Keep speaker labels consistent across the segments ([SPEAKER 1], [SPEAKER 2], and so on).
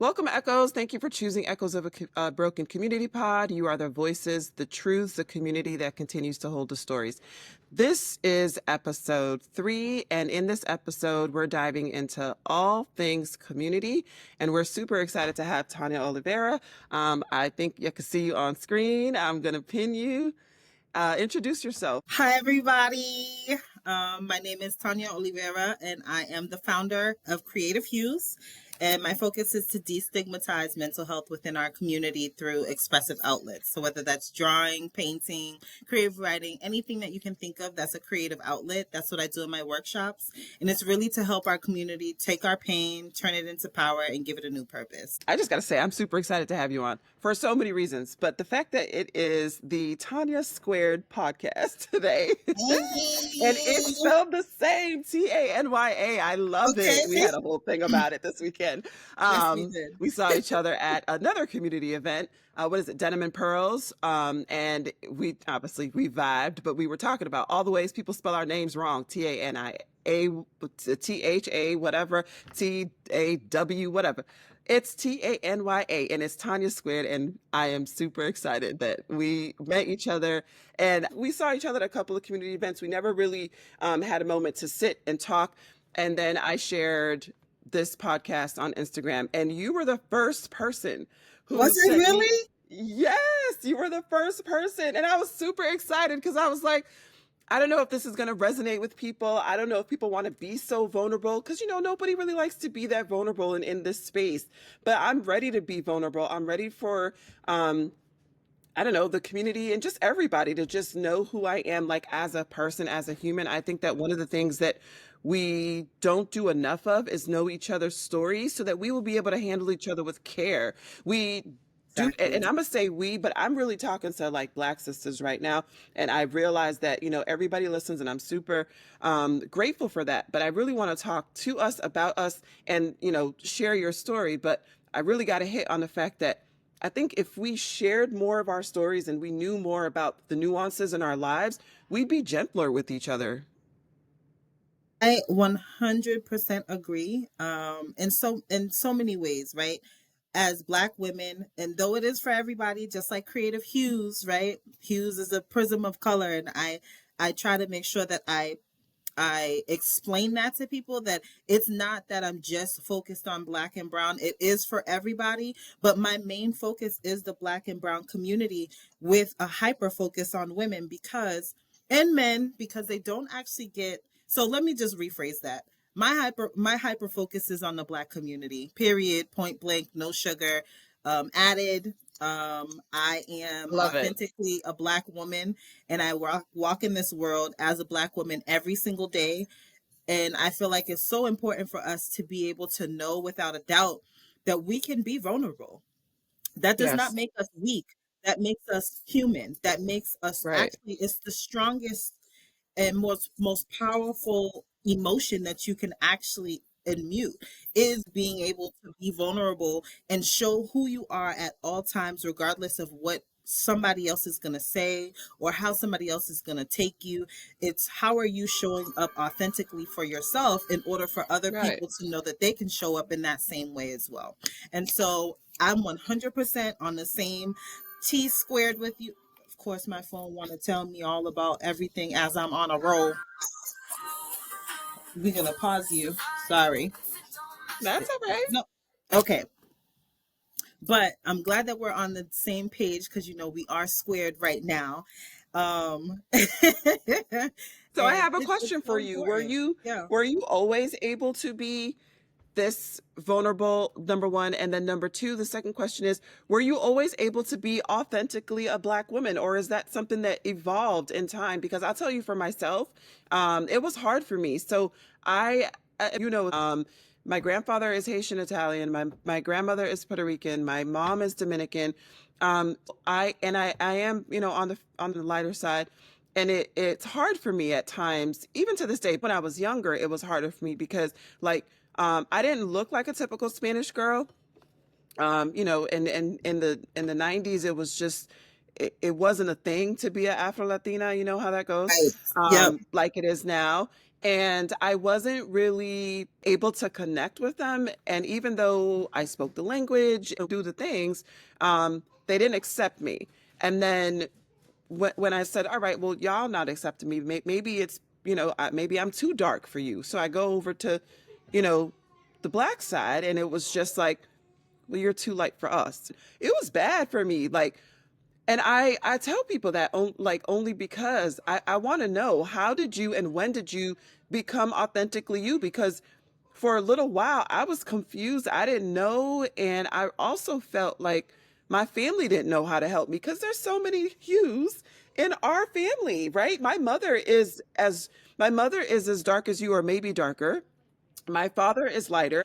[SPEAKER 1] Welcome, Echoes. Thank you for choosing Echoes of a Broken Community Pod. You are the voices, the truths, the community that continues to hold the stories. This is episode 3, and in this episode, we're diving into all things community, and we're super excited to have Tanya Oliveira. I think you can see you on screen. I'm going to pin you. Introduce yourself.
[SPEAKER 2] Hi, everybody. My name is Tanya Oliveira, and I am the founder of Creative Hughes. And my focus is to destigmatize mental health within our community through expressive outlets. So whether that's drawing, painting, creative writing, anything that you can think of that's a creative outlet, that's what I do in my workshops. And it's really to help our community take our pain, turn it into power, and give it a new purpose.
[SPEAKER 1] I just got to say, I'm super excited to have you on for so many reasons. But the fact that it is the Tanya Squared podcast today, and it's spelled the same, Tanya. I love it. We had a whole thing about it this weekend.
[SPEAKER 2] Yes, we did.
[SPEAKER 1] We saw each other at another community event. What is it? Denim and Pearls. And we vibed, but we were talking about all the ways people spell our names wrong. Tanya, Tha, whatever, Taw, whatever. It's Tanya, and it's Tanya Squared, and I am super excited that we met each other, and we saw each other at a couple of community events. We never really had a moment to sit and talk, and then I shared this podcast on Instagram, and you were the first person who
[SPEAKER 2] was it really?
[SPEAKER 1] Yes, you were the first person, and I was super excited because I was like, I don't know if this is going to resonate with people. I don't know if people want to be so vulnerable because, nobody really likes to be that vulnerable in this space. But I'm ready to be vulnerable. I'm ready for, the community and just everybody to just know who I am, like as a person, as a human. I think that one of the things that we don't do enough of is know each other's stories so that we will be able to handle each other with care. And I'm gonna say we, but I'm really talking to like Black sisters right now, and I realize that everybody listens, and I'm super grateful for that. But I really want to talk to us about us, and share your story. But I really got to hit on the fact that I think if we shared more of our stories and we knew more about the nuances in our lives, we'd be gentler with each other.
[SPEAKER 2] I 100% agree. In so many ways, right? As Black women, and though it is for everybody, just like Creative Hughes, right? Hughes is a prism of color, and I try to make sure that I explain that to people, that it's not that I'm just focused on Black and brown. It is for everybody, but my main focus is the Black and brown community with a hyper focus on women and men, because they don't actually get. So let me just rephrase that. My hyper focus is on the Black community, period, point blank, no sugar added. I am authentically a Black woman, and I walk in this world as a Black woman every single day. And I feel like it's so important for us to be able to know without a doubt that we can be vulnerable. That does not make us weak. That makes us human. That makes us actually, it's the strongest and most powerful emotion that you can actually unmute, is being able to be vulnerable and show who you are at all times, regardless of what somebody else is going to say or how somebody else is going to take you. It's how are you showing up authentically for yourself in order for other people to know that they can show up in that same way as well. And so I'm 100% on the same T squared with you. Of course, my phone want to tell me all about everything as I'm on a roll. We're going to pause you. Sorry.
[SPEAKER 1] That's all right.
[SPEAKER 2] No. Okay. But I'm glad that we're on the same page because, we are squared right now.
[SPEAKER 1] So I have a question for you. Were you always able to be this vulnerable, number one? And then number two, the second question is, were you always able to be authentically a Black woman, or is that something that evolved in time? Because I'll tell you for myself, it was hard for me. So my grandfather is Haitian Italian. My grandmother is Puerto Rican. My mom is Dominican. I am, on the lighter side. And it's hard for me at times, even to this day. When I was younger, it was harder for me because I didn't look like a typical Spanish girl. In the 90s, it was just it wasn't a thing to be an Afro Latina. You know how that goes,
[SPEAKER 2] Right. Yep.
[SPEAKER 1] like it is now. And I wasn't really able to connect with them. And even though I spoke the language, do the things, they didn't accept me. And then when I said, "All right, well, y'all not accepting me. Maybe it's maybe I'm too dark for you." So I go over to, you know, the black side, and it was just like, well, you're too light for us. It was bad for me. Like, and I tell people that only because I want to know, how did you and when did you become authentically you? Because for a little while I was confused. I didn't know. And I also felt like my family didn't know how to help me because there's so many hues in our family, right? My mother is as dark as you, or maybe darker. My father is lighter,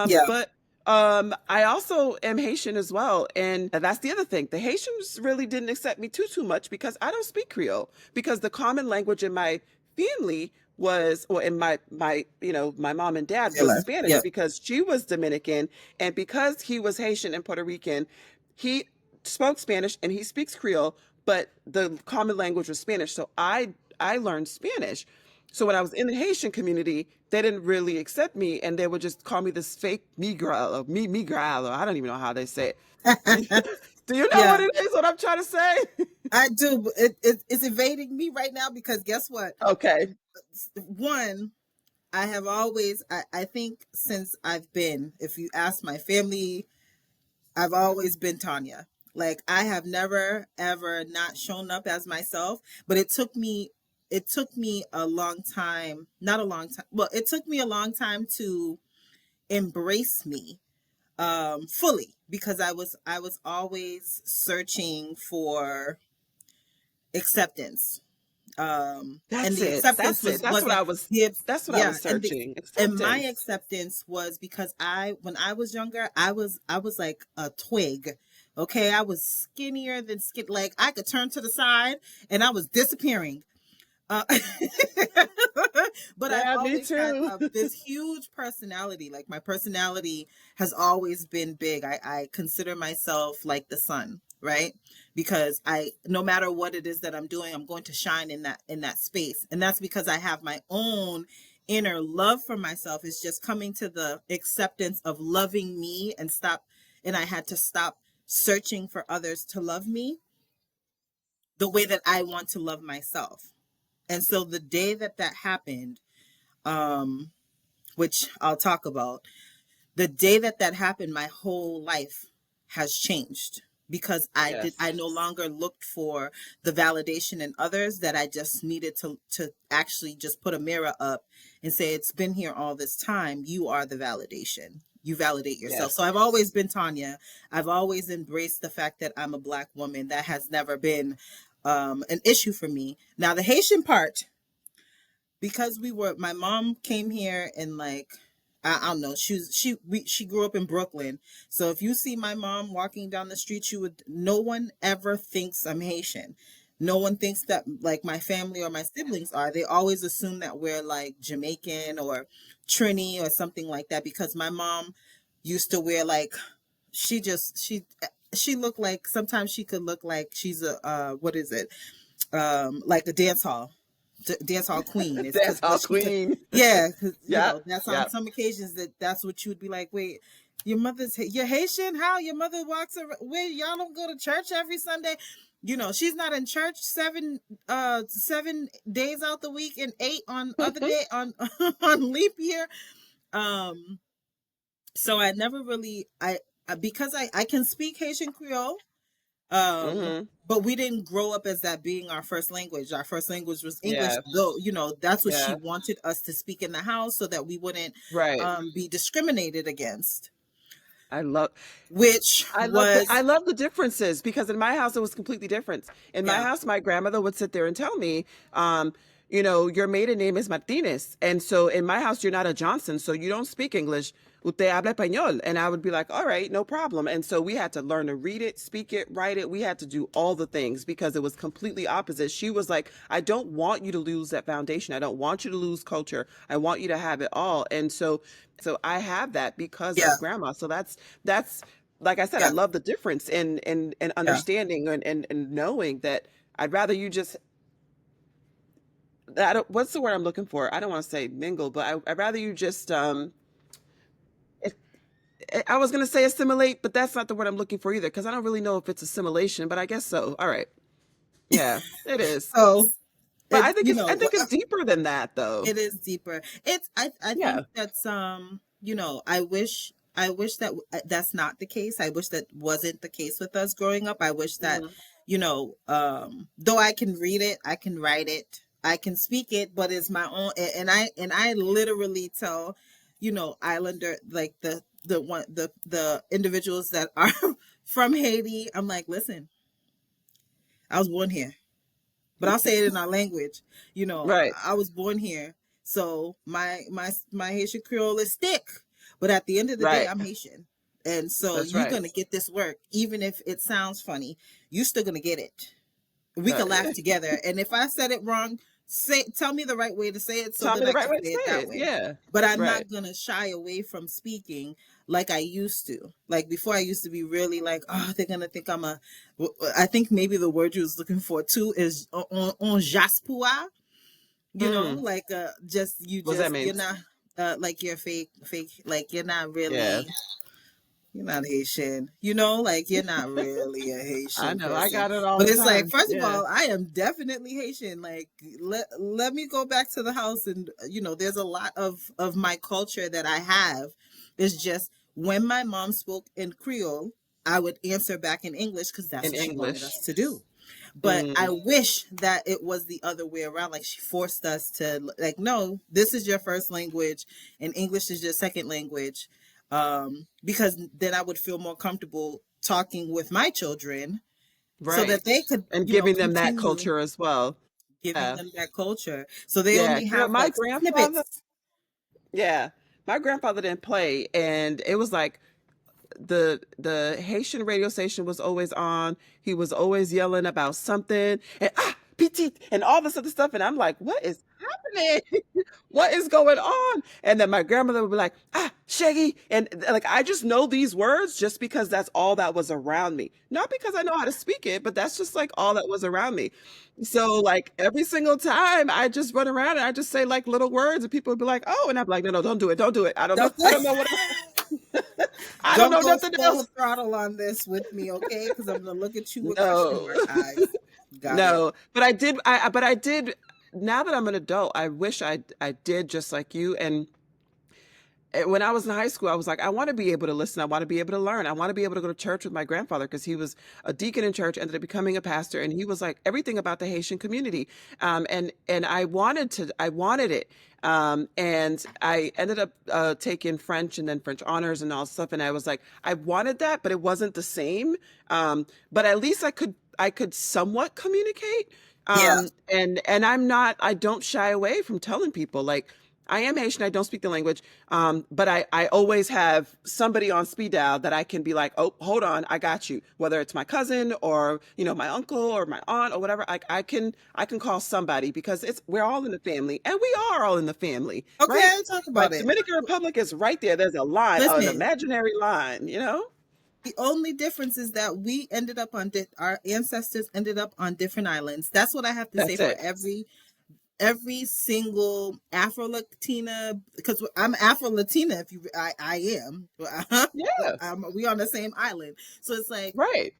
[SPEAKER 2] Yeah.
[SPEAKER 1] but I also am Haitian as well, and that's the other thing. The Haitians really didn't accept me too much because I don't speak Creole. Because the common language in my family was, or in my mom and dad was
[SPEAKER 2] Taylor.
[SPEAKER 1] Spanish
[SPEAKER 2] Yep.
[SPEAKER 1] because she was Dominican, and because he was Haitian and Puerto Rican, he spoke Spanish and he speaks Creole, but the common language was Spanish. So I learned Spanish. So when I was in the Haitian community, they didn't really accept me, and they would just call me this fake Migral or Migral, or I don't even know how they say it. Do you know what
[SPEAKER 2] Yeah,
[SPEAKER 1] it is? What I'm trying to say?
[SPEAKER 2] I do. But it's evading me right now because guess what?
[SPEAKER 1] Okay.
[SPEAKER 2] One, I have always, I think since I've been, if you ask my family, I've always been Tanya. Like I have never ever not shown up as myself, but it took me a long time, not a long time. Well, it took me a long time to embrace me fully because I was always searching for acceptance. And
[SPEAKER 1] That's
[SPEAKER 2] the
[SPEAKER 1] it.
[SPEAKER 2] acceptance
[SPEAKER 1] That's it.
[SPEAKER 2] was
[SPEAKER 1] That's what
[SPEAKER 2] wasn't
[SPEAKER 1] I was
[SPEAKER 2] the
[SPEAKER 1] that's what I
[SPEAKER 2] yeah,
[SPEAKER 1] was
[SPEAKER 2] and the
[SPEAKER 1] searching.
[SPEAKER 2] and my
[SPEAKER 1] Acceptance.
[SPEAKER 2] acceptance was because when I was younger, I was like a twig. Okay, I was skinnier than skin. Like I could turn to the side and I was disappearing. Uh, but I've
[SPEAKER 1] Yeah, me
[SPEAKER 2] always had
[SPEAKER 1] too.
[SPEAKER 2] this huge personality. Like my personality has always been big. I consider myself like the sun, right? Because no matter what it is that I'm doing, I'm going to shine in that space. And that's because I have my own inner love for myself. It's just coming to the acceptance of loving me and I had to stop searching for others to love me the way that I want to love myself. And so the day that that happened, um, which I'll talk about, the day that that happened, my whole life has changed because I
[SPEAKER 1] Yes.
[SPEAKER 2] no longer looked for the validation in others, that I just needed to actually just put a mirror up and say, it's been here all this time. You are the validation. You validate yourself. So
[SPEAKER 1] Yes.
[SPEAKER 2] I've always been Tanya. I've always embraced the fact that I'm a Black woman. That has never been an issue for me. Now the Haitian part, because my mom came here and like I don't know, she grew up in Brooklyn. So if you see my mom walking down the street, you would no one ever thinks I'm Haitian. No one thinks that like my family or my siblings are. They always assume that we're like Jamaican or Trini or something like that because my mom used to wear like she just she looked like, sometimes she could look like she's a what is it? Like a dance hall queen. It's because
[SPEAKER 1] That's all
[SPEAKER 2] what she could,
[SPEAKER 1] queen.
[SPEAKER 2] yeah, because
[SPEAKER 1] Yep.
[SPEAKER 2] that's on
[SPEAKER 1] Yep.
[SPEAKER 2] some occasions that's what you would be like, wait, you're Haitian? How your mother walks around? Wait, y'all don't go to church every Sunday? She's not in church 7 days out the week and 8 on other day on on leap year. Um, so I never really because I can speak Haitian Creole,
[SPEAKER 1] Hmm.
[SPEAKER 2] but we didn't grow up as that being our first language. Our first language was English,
[SPEAKER 1] Yes.
[SPEAKER 2] though, that's what she
[SPEAKER 1] Yeah.
[SPEAKER 2] wanted us to speak in the house so that we wouldn't
[SPEAKER 1] Right.
[SPEAKER 2] be discriminated against,
[SPEAKER 1] I love
[SPEAKER 2] which
[SPEAKER 1] I
[SPEAKER 2] was,
[SPEAKER 1] love the differences because in my house it was completely different. In my
[SPEAKER 2] yeah,
[SPEAKER 1] house, my grandmother would sit there and tell me, your maiden name is Martinez, and so in my house you're not a Johnson, so you don't speak English. Usted habla español, and I would be like, all right, no problem. And so we had to learn to read it, speak it, write it. We had to do all the things because it was completely opposite. She was like, I don't want you to lose that foundation. I don't want you to lose culture. I want you to have it all. And so I have that because
[SPEAKER 2] yeah,
[SPEAKER 1] of grandma. So that's like I said, I
[SPEAKER 2] Yeah.
[SPEAKER 1] love the difference in
[SPEAKER 2] Yeah.
[SPEAKER 1] understanding and knowing that I'd rather you just I don't what's the word I'm looking for? I don't want to say mingle, but I'd rather you just it, I was gonna say assimilate, but that's not the word I'm looking for either, because I don't really know if it's assimilation, but I guess so. All right. Yeah, it is.
[SPEAKER 2] So
[SPEAKER 1] But
[SPEAKER 2] it,
[SPEAKER 1] I think it's deeper than that though.
[SPEAKER 2] it is deeper. It's I think
[SPEAKER 1] Yeah.
[SPEAKER 2] that's I wish that that's not the case. I wish that wasn't the case with us growing up. I wish that
[SPEAKER 1] Mhm.
[SPEAKER 2] though I can read it, I can write it, I can speak it, but it's my own, and I literally tell Islander, like the individuals that are from Haiti, I'm like, listen, I was born here, but I'll say it in our language.
[SPEAKER 1] Right.
[SPEAKER 2] I was born here, so my Haitian Creole is thick, but at the end of the day,
[SPEAKER 1] Right.
[SPEAKER 2] I'm Haitian, and so
[SPEAKER 1] That's
[SPEAKER 2] you're
[SPEAKER 1] right.
[SPEAKER 2] gonna get this work, even if it sounds funny. You still gonna get it. We
[SPEAKER 1] Uh,
[SPEAKER 2] can laugh together, and if I said it wrong, tell me the right way to say it so
[SPEAKER 1] Tell me
[SPEAKER 2] that
[SPEAKER 1] the
[SPEAKER 2] I
[SPEAKER 1] right
[SPEAKER 2] can
[SPEAKER 1] way to
[SPEAKER 2] say it
[SPEAKER 1] say
[SPEAKER 2] that
[SPEAKER 1] it.
[SPEAKER 2] way.
[SPEAKER 1] Yeah.
[SPEAKER 2] But I'm
[SPEAKER 1] Right.
[SPEAKER 2] not gonna shy away from speaking like I used to. Like before, I used to be really like, oh, they're gonna think I'm a. I think maybe the word you was looking for too is on jaspoa.
[SPEAKER 1] Mm.
[SPEAKER 2] Like
[SPEAKER 1] What's that
[SPEAKER 2] you're
[SPEAKER 1] mean?
[SPEAKER 2] not like you're fake, like you're not
[SPEAKER 1] Yeah.
[SPEAKER 2] really. You're not Haitian, like you're not really a
[SPEAKER 1] I
[SPEAKER 2] Haitian
[SPEAKER 1] know. I
[SPEAKER 2] person.
[SPEAKER 1] got it all
[SPEAKER 2] But
[SPEAKER 1] the
[SPEAKER 2] it's like,
[SPEAKER 1] time.
[SPEAKER 2] first of
[SPEAKER 1] Yeah.
[SPEAKER 2] all, I am definitely Haitian. Like, let me go back to the house, and there's a lot of my culture that I have. It's just when my mom spoke in Creole, I would answer back in English because that's
[SPEAKER 1] In
[SPEAKER 2] what she wanted us
[SPEAKER 1] English.
[SPEAKER 2] to do. But I
[SPEAKER 1] Mm.
[SPEAKER 2] wish that it was the other way around. Like she forced us to, like, no, this is your first language and English is your second language. Because then I would feel more comfortable talking with my children so
[SPEAKER 1] Right.
[SPEAKER 2] that they could,
[SPEAKER 1] And giving them that
[SPEAKER 2] continue
[SPEAKER 1] culture as well.
[SPEAKER 2] giving
[SPEAKER 1] Yeah.
[SPEAKER 2] them that culture. So they
[SPEAKER 1] Yeah.
[SPEAKER 2] only
[SPEAKER 1] You know,
[SPEAKER 2] have
[SPEAKER 1] my
[SPEAKER 2] like
[SPEAKER 1] grandfather,
[SPEAKER 2] snippets.
[SPEAKER 1] yeah. My grandfather didn't play, and it was like the Haitian radio station was always on. He was always yelling about something and petit and all this other stuff. And I'm like, what is happening? What is going on? And then my grandmother would be like, Shaggy. And like I just know these words just because that's all that was around me. Not because I know how to speak it, but that's just like all that was around me. So like every single time I just run around and I just say like little words and people would be like, oh, and I'm like, no, no, don't do it. Don't do it. I don't know.
[SPEAKER 2] Don't,
[SPEAKER 1] I don't know what else. I don't
[SPEAKER 2] don't
[SPEAKER 1] know
[SPEAKER 2] go
[SPEAKER 1] nothing
[SPEAKER 2] full
[SPEAKER 1] else.
[SPEAKER 2] throttle on this with me, okay? Because I'm gonna look at you with question
[SPEAKER 1] No.
[SPEAKER 2] mark eyes. Got it.
[SPEAKER 1] No. But I did now that I'm an adult, I wish I did just like you. And when I was in high school, I was like, I want to be able to listen. I want to be able to learn. I want to be able to go to church with my grandfather because he was a deacon in church, ended up becoming a pastor, and he was like everything about the Haitian community. And I wanted it. And I ended up taking French and then French honors and all stuff. And I was like, I wanted that, but it wasn't the same. But at least I could somewhat communicate.
[SPEAKER 2] Yeah.
[SPEAKER 1] And I don't shy away from telling people like I am Haitian. I don't speak the language. But I always have somebody on speed dial that I can be like, oh, hold on, I got you. Whether it's my cousin or, my uncle or my aunt or whatever, I can call somebody because we're all in the family and we are all in the family, right?
[SPEAKER 2] Okay, talk about
[SPEAKER 1] Like
[SPEAKER 2] it.
[SPEAKER 1] Dominican Republic is right there. There's a line, an
[SPEAKER 2] Listen,
[SPEAKER 1] imaginary line.
[SPEAKER 2] the only difference is that we ended up on our ancestors ended up on different islands. That's what I have to say
[SPEAKER 1] That's
[SPEAKER 2] for
[SPEAKER 1] it.
[SPEAKER 2] every single Afro Latina, because I'm Afro Latina. If you, I am.
[SPEAKER 1] Yeah,
[SPEAKER 2] We on the same island, so it's like
[SPEAKER 1] right.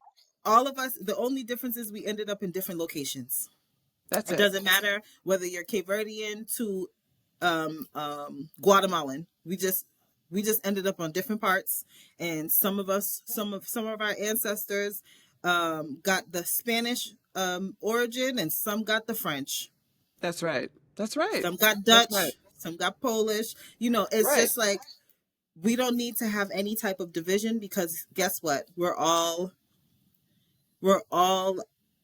[SPEAKER 2] all of us. The only difference is we ended up in different locations.
[SPEAKER 1] That's
[SPEAKER 2] It
[SPEAKER 1] it.
[SPEAKER 2] doesn't matter whether you're Cape Verdean to Guatemalan. We just ended up on different parts, and some of our ancestors got the Spanish origin, and some got the French.
[SPEAKER 1] That's right. That's right.
[SPEAKER 2] Some got
[SPEAKER 1] That's right.
[SPEAKER 2] Dutch, some got Polish. It's
[SPEAKER 1] Right.
[SPEAKER 2] just like we don't need to have any type of division because guess what? We're all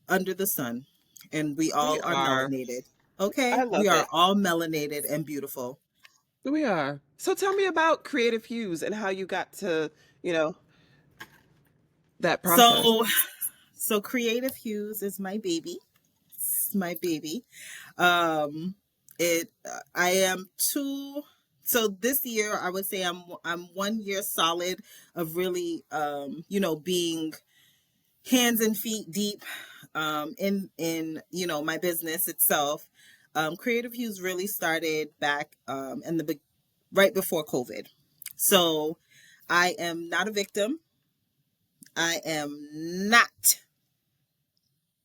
[SPEAKER 2] under the sun and we
[SPEAKER 1] We
[SPEAKER 2] all are
[SPEAKER 1] are.
[SPEAKER 2] melanated. Okay?
[SPEAKER 1] I
[SPEAKER 2] We
[SPEAKER 1] love
[SPEAKER 2] are
[SPEAKER 1] it.
[SPEAKER 2] all melanated and beautiful.
[SPEAKER 1] We are. So tell me about Creative Hughes and how you got to, you know, that process.
[SPEAKER 2] So so Creative Hughes is my baby. It's my baby. Um it I am So this year I would say I'm 1 year solid of really being hands and feet deep in my business itself. Creative Hughes really started back right before COVID. So I am not a victim. I am not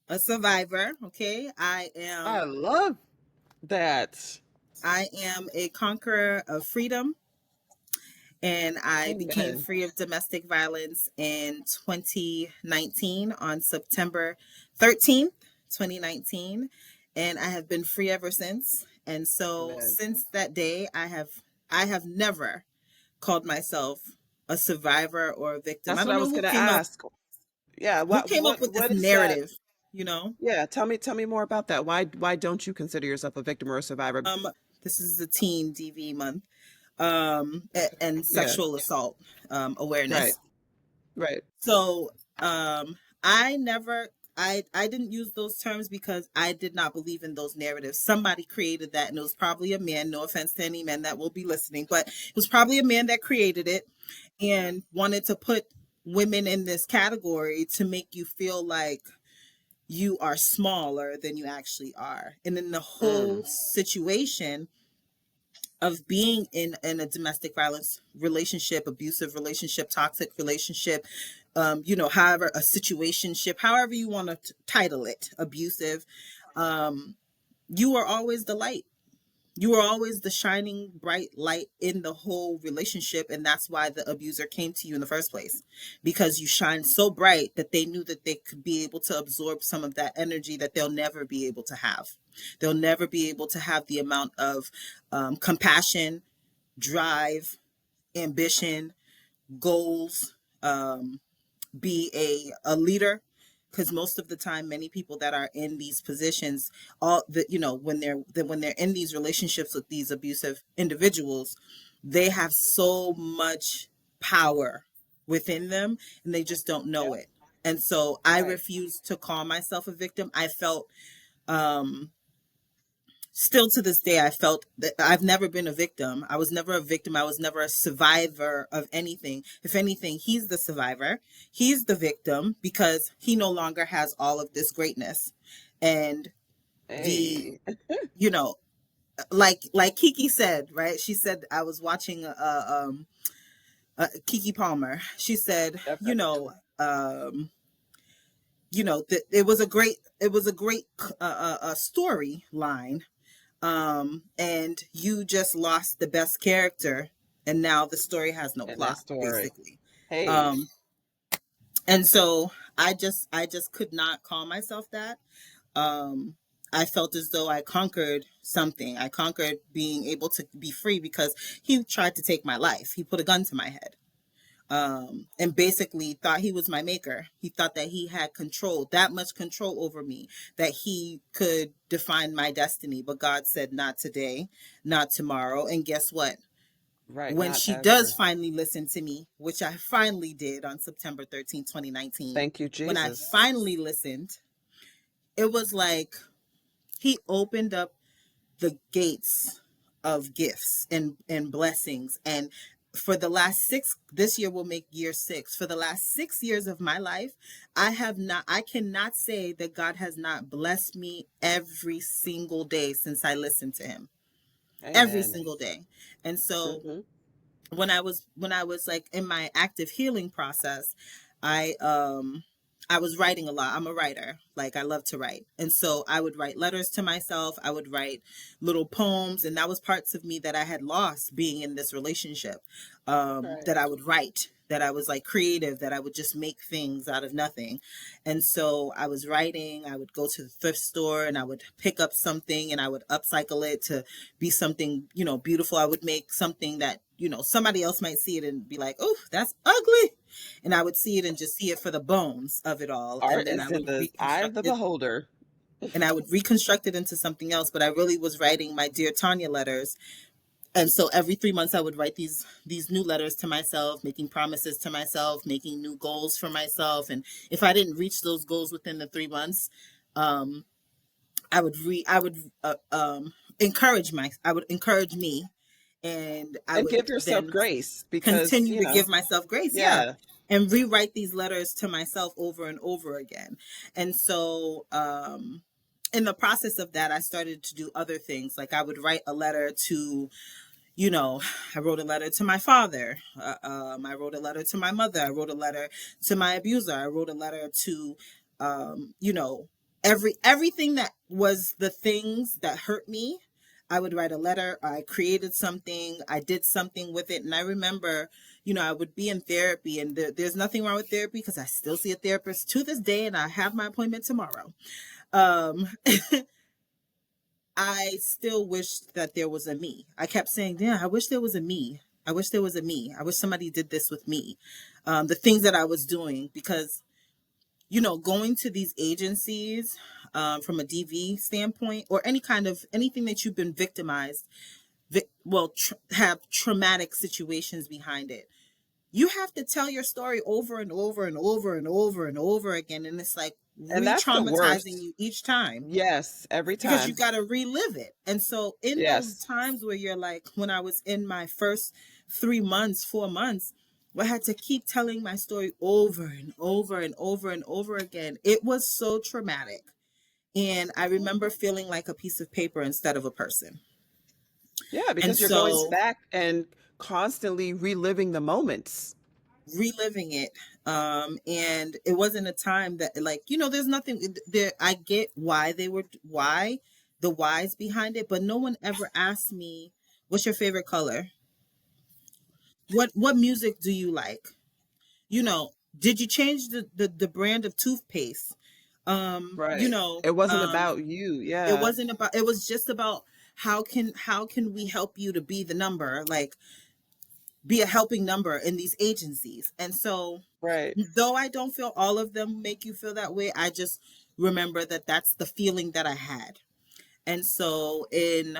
[SPEAKER 2] a survivor. Okay.
[SPEAKER 1] I love that.
[SPEAKER 2] I am a conqueror of freedom, and I became
[SPEAKER 1] Amen.
[SPEAKER 2] free of domestic violence in 2019 on September 13th, 2019, and I have been free ever since. And so
[SPEAKER 1] Amen.
[SPEAKER 2] since that day, I have never called myself a survivor or a victim. I
[SPEAKER 1] That's what
[SPEAKER 2] don't
[SPEAKER 1] I
[SPEAKER 2] know
[SPEAKER 1] was
[SPEAKER 2] who
[SPEAKER 1] gonna
[SPEAKER 2] came up
[SPEAKER 1] ask. Yeah,
[SPEAKER 2] who
[SPEAKER 1] what
[SPEAKER 2] came up
[SPEAKER 1] what
[SPEAKER 2] with this
[SPEAKER 1] what is that?
[SPEAKER 2] narrative, you know.
[SPEAKER 1] Yeah, tell me more about that. Why don't you consider yourself a victim or a survivor?
[SPEAKER 2] Um this is the teen DV month, and
[SPEAKER 1] Yeah,
[SPEAKER 2] sexual assault
[SPEAKER 1] right,
[SPEAKER 2] awareness.
[SPEAKER 1] right.
[SPEAKER 2] So I never I didn't use those terms because I did not believe in those narratives. Somebody created that, and it was probably a man. No offense to any men that will be listening, but it was probably a man that created it and wanted to put women in this category to make you feel like you are smaller than you actually are. And in the whole
[SPEAKER 1] Mm,
[SPEAKER 2] situation of being in a domestic violence relationship, abusive relationship, toxic relationship, however, a situationship, however you want to title it, abusive, um, you are always the light. You are always the shining bright light in the whole relationship. And that's why the abuser came to you in the first place, because you shine so bright that they knew that they could be able to absorb some of that energy that they'll never be able to have. They'll never be able to have the amount of compassion, drive, ambition, goals, be a leader, because most of the time many people that are in these positions, all the when they're in these relationships with these abusive individuals, they have so much power within them, and they just don't know
[SPEAKER 1] yeah,
[SPEAKER 2] it. And so I
[SPEAKER 1] right.
[SPEAKER 2] refuse to call myself a victim. I felt um still to this day, I felt that I've never been a victim. I was never a victim. I was never a survivor of anything. If anything, he's the survivor. He's the victim because he no longer has all of this greatness. And the,
[SPEAKER 1] Hey,
[SPEAKER 2] you know, like Kiki said, right? She said, I was watching Kiki Palmer. She said,
[SPEAKER 1] yep, yep.
[SPEAKER 2] that it was a great storyline, and you just lost the best character, and now the story has no
[SPEAKER 1] In that
[SPEAKER 2] plot,
[SPEAKER 1] story.
[SPEAKER 2] basically.
[SPEAKER 1] Hey,
[SPEAKER 2] um and so I just could not call myself that. um I felt as though I conquered something. I conquered being able to be free, because he tried to take my life. He put a gun to my head, and basically thought he was my maker. He thought that he had control, that much control over me, that he could define my destiny. But God said, not today, not tomorrow. And guess what?
[SPEAKER 1] right,
[SPEAKER 2] When
[SPEAKER 1] not
[SPEAKER 2] she does
[SPEAKER 1] ever.
[SPEAKER 2] finally listen to me, which I finally did on September 13th, 2019,
[SPEAKER 1] Thank you,
[SPEAKER 2] when I
[SPEAKER 1] Jesus.
[SPEAKER 2] finally listened, it was like he opened up the gates of gifts and blessings. And for the last this year will make year 6. For the last 6 years of my life, I cannot say that God has not blessed me every single day since I listened to him. Every
[SPEAKER 1] Amen.
[SPEAKER 2] single day. And so
[SPEAKER 1] Hmm.
[SPEAKER 2] when I was like in my active healing process, I um I was writing a lot. I'm a writer. Like, I love to write. And so I would write letters to myself. I would write little poems, and that was parts of me that I had lost being in this relationship.
[SPEAKER 1] Right.
[SPEAKER 2] That I would write, that I was like creative, that I would just make things out of nothing. And so I was writing. I would go to the thrift store and I would pick up something and I would upcycle it to be something, beautiful. I would make something that, somebody else might see it and be like, oh, that's ugly. And I would see it and just see it for the bones of it all. And
[SPEAKER 1] Art
[SPEAKER 2] then
[SPEAKER 1] is
[SPEAKER 2] I
[SPEAKER 1] in
[SPEAKER 2] would
[SPEAKER 1] the eye of
[SPEAKER 2] reconstruct
[SPEAKER 1] the
[SPEAKER 2] it,
[SPEAKER 1] beholder.
[SPEAKER 2] into something else. But I really was writing my Dear Tanya letters. And so every 3 months I would write these new letters to myself, making promises to myself, making new goals for myself. And if I didn't reach those goals within the 3 months, um, I would encourage me, And I
[SPEAKER 1] And
[SPEAKER 2] would
[SPEAKER 1] give yourself
[SPEAKER 2] then
[SPEAKER 1] grace because,
[SPEAKER 2] continue to give myself grace. Yeah.
[SPEAKER 1] yeah.
[SPEAKER 2] And rewrite these letters to myself over and over again. And so, in the process of that, I started to do other things. Like I would write a letter to, you know, I wrote a letter to my father. I wrote a letter to my mother. I wrote a letter to my abuser. I wrote a letter to, you know, everything that was the things that hurt me. I would write a letter. I created something. I did something with it. And I remember, you know, I would be in therapy, and there's nothing wrong with therapy because I still see a therapist to this day, and I have my appointment tomorrow. Um, I still wished that there was a me. I kept saying, yeah, I wish there was a me. I wish there was a me. I wish somebody did this with me. The things that I was doing, because, you know, going to these agencies, from a DV standpoint, or any kind of anything that you've been victimized, have traumatic situations behind it. You have to tell your story over and over and over and over and over again. And it's like
[SPEAKER 1] And
[SPEAKER 2] re
[SPEAKER 1] that's the
[SPEAKER 2] traumatizing
[SPEAKER 1] worst.
[SPEAKER 2] you each time,
[SPEAKER 1] Yes, every
[SPEAKER 2] because you
[SPEAKER 1] time.
[SPEAKER 2] got to relive it. And so in those
[SPEAKER 1] Yes.
[SPEAKER 2] times where you're like, when I was in my first 3 months, 4 months, where I had to keep telling my story over and over and over and over again, it was so traumatic. And I remember feeling like a piece of paper instead of a person.
[SPEAKER 1] Yeah,
[SPEAKER 2] And
[SPEAKER 1] because you're going
[SPEAKER 2] so
[SPEAKER 1] back and constantly reliving the moments.
[SPEAKER 2] reliving it, and it wasn't a time that, like, you know, there's nothing there. I get why they were, why the whys behind it, but no one ever asked me, what's your favorite color? What music do you like? You know, did you change the brand of toothpaste? You
[SPEAKER 1] Right.
[SPEAKER 2] know,
[SPEAKER 1] It wasn't about you.
[SPEAKER 2] it
[SPEAKER 1] Yeah.
[SPEAKER 2] wasn't about, it was just about how can we help you to be the number, like be a helping number in these agencies. And so,
[SPEAKER 1] Right.
[SPEAKER 2] though I don't feel all of them make you feel that way, I just remember that that's the feeling that I had. And so in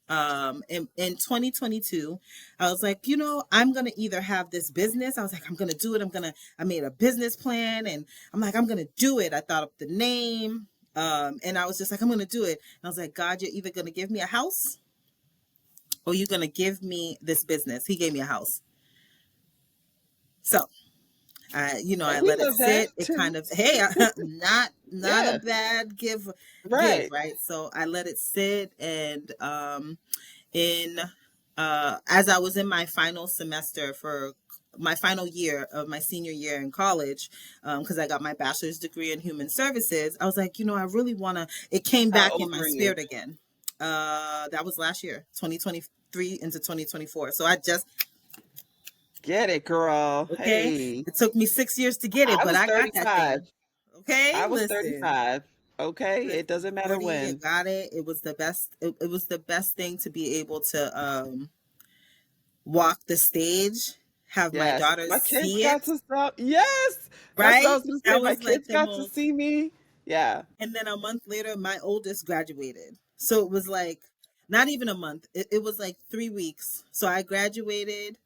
[SPEAKER 2] 2022, I was like, you know, I'm going to either have this business. I was like, I'm going to do it. I made a business plan, and I'm like, I'm going to do it. I thought up the name. And I was just like, I'm going to do it. And I was like, God, you're either going to give me a house or you're going to give me this business. He gave me a house. So I
[SPEAKER 1] And he
[SPEAKER 2] let it
[SPEAKER 1] loved that
[SPEAKER 2] sit. It kind
[SPEAKER 1] too.
[SPEAKER 2] of, hey, not a
[SPEAKER 1] Yeah.
[SPEAKER 2] bad give,
[SPEAKER 1] Right.
[SPEAKER 2] right? So I let it sit, and in as I was in my final semester for my final year of my senior year in college, because I got my bachelor's degree in human services, I was like, I really want to. It came
[SPEAKER 1] How
[SPEAKER 2] back in
[SPEAKER 1] old
[SPEAKER 2] my
[SPEAKER 1] were you?
[SPEAKER 2] spirit again. That was last year, 2023 into 2024. So I just
[SPEAKER 1] Get it, girl.
[SPEAKER 2] okay.
[SPEAKER 1] Hey.
[SPEAKER 2] It took me 6 years to get it,
[SPEAKER 1] I
[SPEAKER 2] but
[SPEAKER 1] was
[SPEAKER 2] I got that
[SPEAKER 1] 35.
[SPEAKER 2] thing. Okay,
[SPEAKER 1] I was
[SPEAKER 2] listen.
[SPEAKER 1] 35. Okay. It
[SPEAKER 2] Listen,
[SPEAKER 1] doesn't matter
[SPEAKER 2] 40, you
[SPEAKER 1] when.
[SPEAKER 2] got it. It was the best. It was the best thing to be able to walk the stage, have my
[SPEAKER 1] Yes.
[SPEAKER 2] daughters
[SPEAKER 1] My kids
[SPEAKER 2] see
[SPEAKER 1] got
[SPEAKER 2] it,
[SPEAKER 1] to stop. Yes. That's what I
[SPEAKER 2] right?
[SPEAKER 1] was going to say.
[SPEAKER 2] That
[SPEAKER 1] My
[SPEAKER 2] was like
[SPEAKER 1] kids
[SPEAKER 2] the
[SPEAKER 1] got to
[SPEAKER 2] most.
[SPEAKER 1] see me. Yeah.
[SPEAKER 2] And then a month later, my oldest graduated. So it was like not even a month. It was like 3 weeks. So I graduated.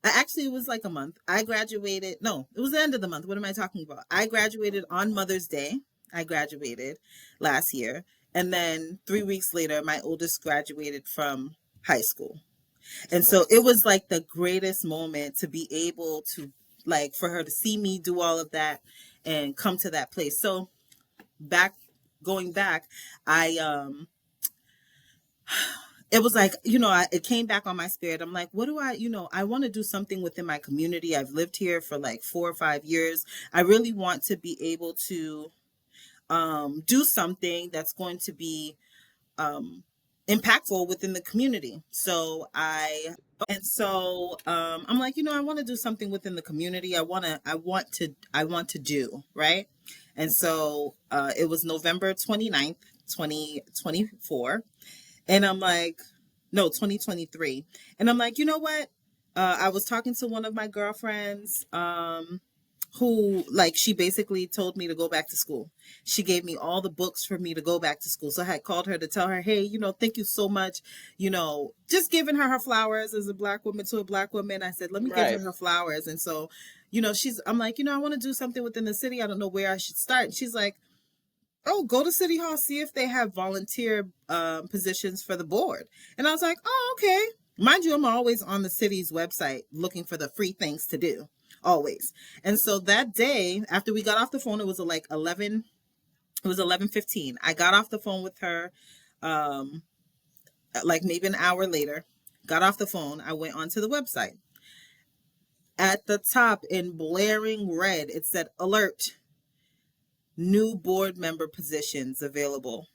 [SPEAKER 2] Actually, it was like a month. I graduated. No, it was the end of the month. What am I talking about? I graduated on Mother's Day. I graduated last year. And then 3 weeks later, my oldest graduated from high school. And so
[SPEAKER 1] School.
[SPEAKER 2] it was like the greatest moment to be able to, like, for her to see me do all of that and come to that place. So back, going back, I, it was like, it came back on my spirit. I'm like, what do I want to do something within my community. I've lived here for like 4 or 5 years. I really want to be able to do something that's going to be um, impactful within the community. I'm like, I want to do something within the community. I want to do, right? And so it was November 29th, 2024. And I'm like, no, 2023. And I'm like, you know what? I was talking to one of my girlfriends, who, like, she basically told me to go back to school. She gave me all the books for me to go back to school. So I had called her to tell her, hey, thank you so much. Just giving her flowers as a black woman to a black woman. I said, let me give
[SPEAKER 1] Right.
[SPEAKER 2] her flowers. And so, I'm like, I want to do something within the city. I don't know where I should start. And she's like, oh, go to City Hall, see if they have volunteer positions for the board. And I was like, oh, okay. Mind you, I'm always on the city's website looking for the free things to do. Always. And so that day, after we got off the phone, it was like 11, it was 11:15. I got off the phone with her um like maybe an hour later. Got off the phone, I went onto the website. At the top in blaring red, it said alert, new board member positions available.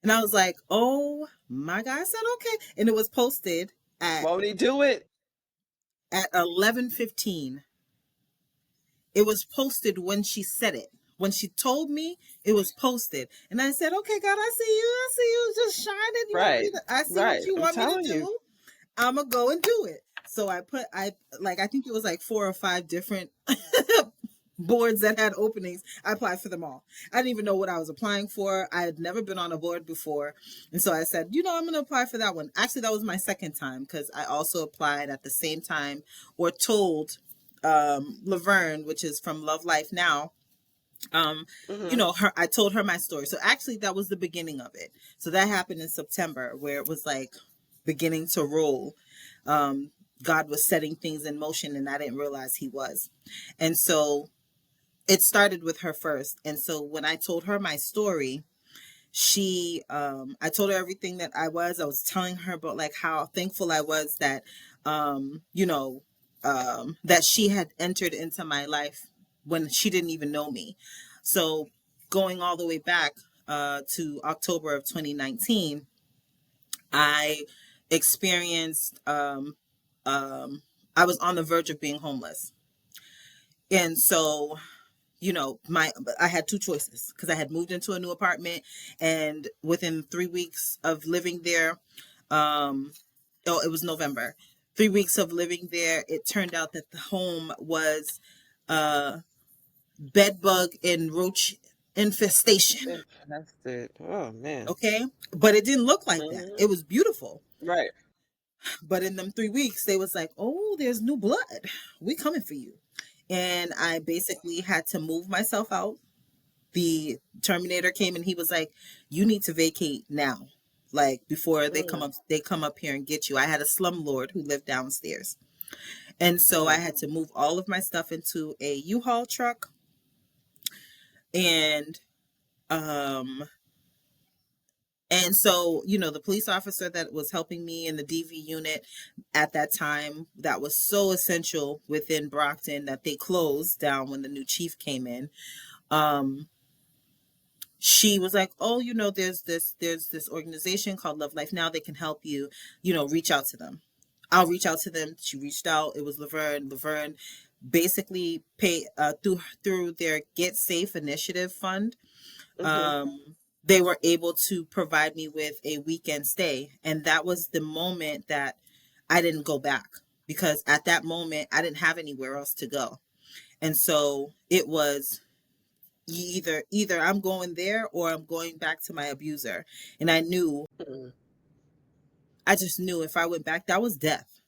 [SPEAKER 2] And I was like, "Oh my God." I said, "Okay." And it was posted at
[SPEAKER 1] Won't he do it?
[SPEAKER 2] 11:15. It was posted when she said it. When she told me, it was posted. And I said, "Okay, God, I see you. I see you just shining. You want me
[SPEAKER 1] Right.
[SPEAKER 2] to I see what
[SPEAKER 1] Right.
[SPEAKER 2] you
[SPEAKER 1] I'm
[SPEAKER 2] want me to
[SPEAKER 1] telling you.
[SPEAKER 2] do. I'm gonna go and do it." So I think it was like 4 or 5 different boards that had openings. I applied for them all. I didn't even know what I was applying for. I had never been on a board before. And so I said, I'm going to apply for that one. Actually, that was my second time because I also applied at the same time or told Laverne, which is from Love Life Now,
[SPEAKER 1] Hmm.
[SPEAKER 2] her, I told her my story. So actually that was the beginning of it. So that happened in September where it was like beginning to roll. Um, God was setting things in motion and I didn't realize he was. And so it started with her first. And so when I told her my story, I told her everything that I was telling her about like how thankful I was that, um, you know, that she had entered into my life when she didn't even know me. So going all the way back, to October of 2019, I experienced, I was on the verge of being homeless. And so my I had two choices because I had moved into a new apartment, and within 3 weeks of living there, um oh, it was November. 3 weeks of living there, it turned out that the home was uh bed bug and roach infestation.
[SPEAKER 1] Fantastic. Oh man.
[SPEAKER 2] Okay, but it didn't look like that.
[SPEAKER 1] Hmm.
[SPEAKER 2] It was beautiful.
[SPEAKER 1] Right.
[SPEAKER 2] But in them 3 weeks, they was like, "Oh, there's new blood. We coming for you." And I basically had to move myself out. The Terminator came and he was like, "You need to vacate now, like before
[SPEAKER 1] Mm.
[SPEAKER 2] they come up here and get you." I had a slumlord who lived downstairs, and so I
[SPEAKER 1] Mm.
[SPEAKER 2] had to move all of my stuff into a U-Haul truck. And um so the police officer that was helping me in the DV unit at that time, that was so essential within Brockton that they closed down when the new chief came in. um she was like, "Oh, there's this organization called Love Life Now. They can help you. Reach out to them." I'll reach out to them. She reached out. It was Laverne. Laverne basically pay through their Get Safe Initiative fund.
[SPEAKER 1] Hmm.
[SPEAKER 2] They were able to provide me with a weekend stay, and that was the moment that I didn't go back, because at that moment I didn't have anywhere else to go. And so it was either I'm going there or I'm going back to my abuser. And
[SPEAKER 1] Mm.
[SPEAKER 2] I just knew if I went back, that was death.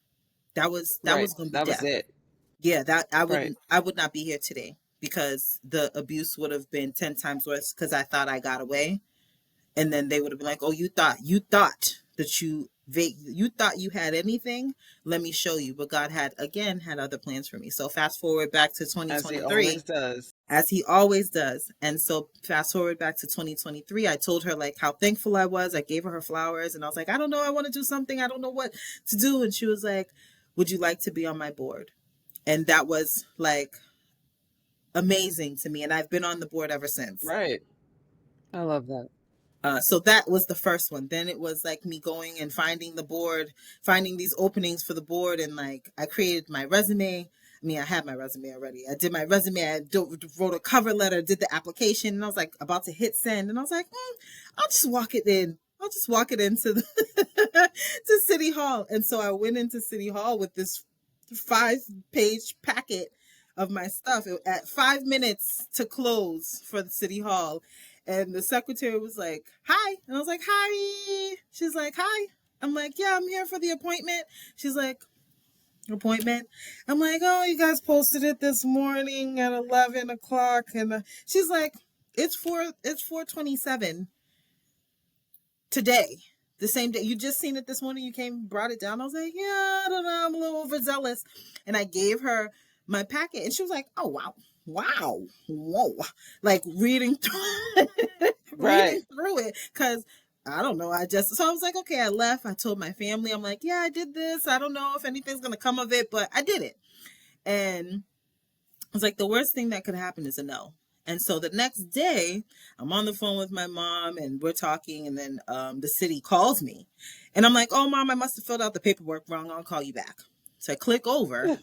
[SPEAKER 2] That was
[SPEAKER 1] Right.
[SPEAKER 2] going to be
[SPEAKER 1] That was
[SPEAKER 2] death.
[SPEAKER 1] it.
[SPEAKER 2] Yeah, that
[SPEAKER 1] Right.
[SPEAKER 2] I would not be here today, because the abuse would have been 10 times worse, because I thought I got away. And then they would have been like, "Oh, you thought that you thought you had anything. Let me show you." But God had other plans for me. So fast forward back to
[SPEAKER 1] As he
[SPEAKER 2] 2023,
[SPEAKER 1] always does.
[SPEAKER 2] as he always does. And so fast forward back to 2023, I told her like how thankful I was. I gave her flowers, and I was like, "I don't know, I want to do something. I don't know what to do." And she was like, "Would you like to be on my board?" And that was like amazing to me. And I've been on the board ever since.
[SPEAKER 1] Right. I love that.
[SPEAKER 2] So that was the first one. Then it was like me going and finding the board, finding these openings for the board, and like I created my resume. I mean, I had my resume already. I did my resume. Wrote a cover letter, did the application, and I was like about to hit send, and I was like, I'll just walk it in. I'll just walk it into to City Hall. And so I went into City Hall with this 5-page packet of my stuff at 5 minutes to close for the City Hall. And the secretary was like, "Hi." And I was like, "Hi." She's like, "Hi." I'm like, "Yeah, I'm here for the appointment." She's like, "Appointment?" I'm like, "Oh, you guys posted it this morning at 11 o'clock." And she's like, it's 4:27 today. the same day. You just seen it this morning. You came, brought it down. I was like, yeah, I don't know. I'm a little overzealous. And I gave her my packet, and she was like, oh, wow. Wow. Whoa. Like reading through, reading
[SPEAKER 1] Right.
[SPEAKER 2] through it. Cause I don't know. So I was like, okay, I left. I told my family, I'm like, yeah, I did this. I don't know if anything's going to come of it, but I did it. And I was like, the worst thing that could happen is a no. And so the next day, I'm on the phone with my mom and we're talking. And then the city calls me. And I'm like, oh, mom, I must have filled out the paperwork wrong. I'll call you back. So I click over.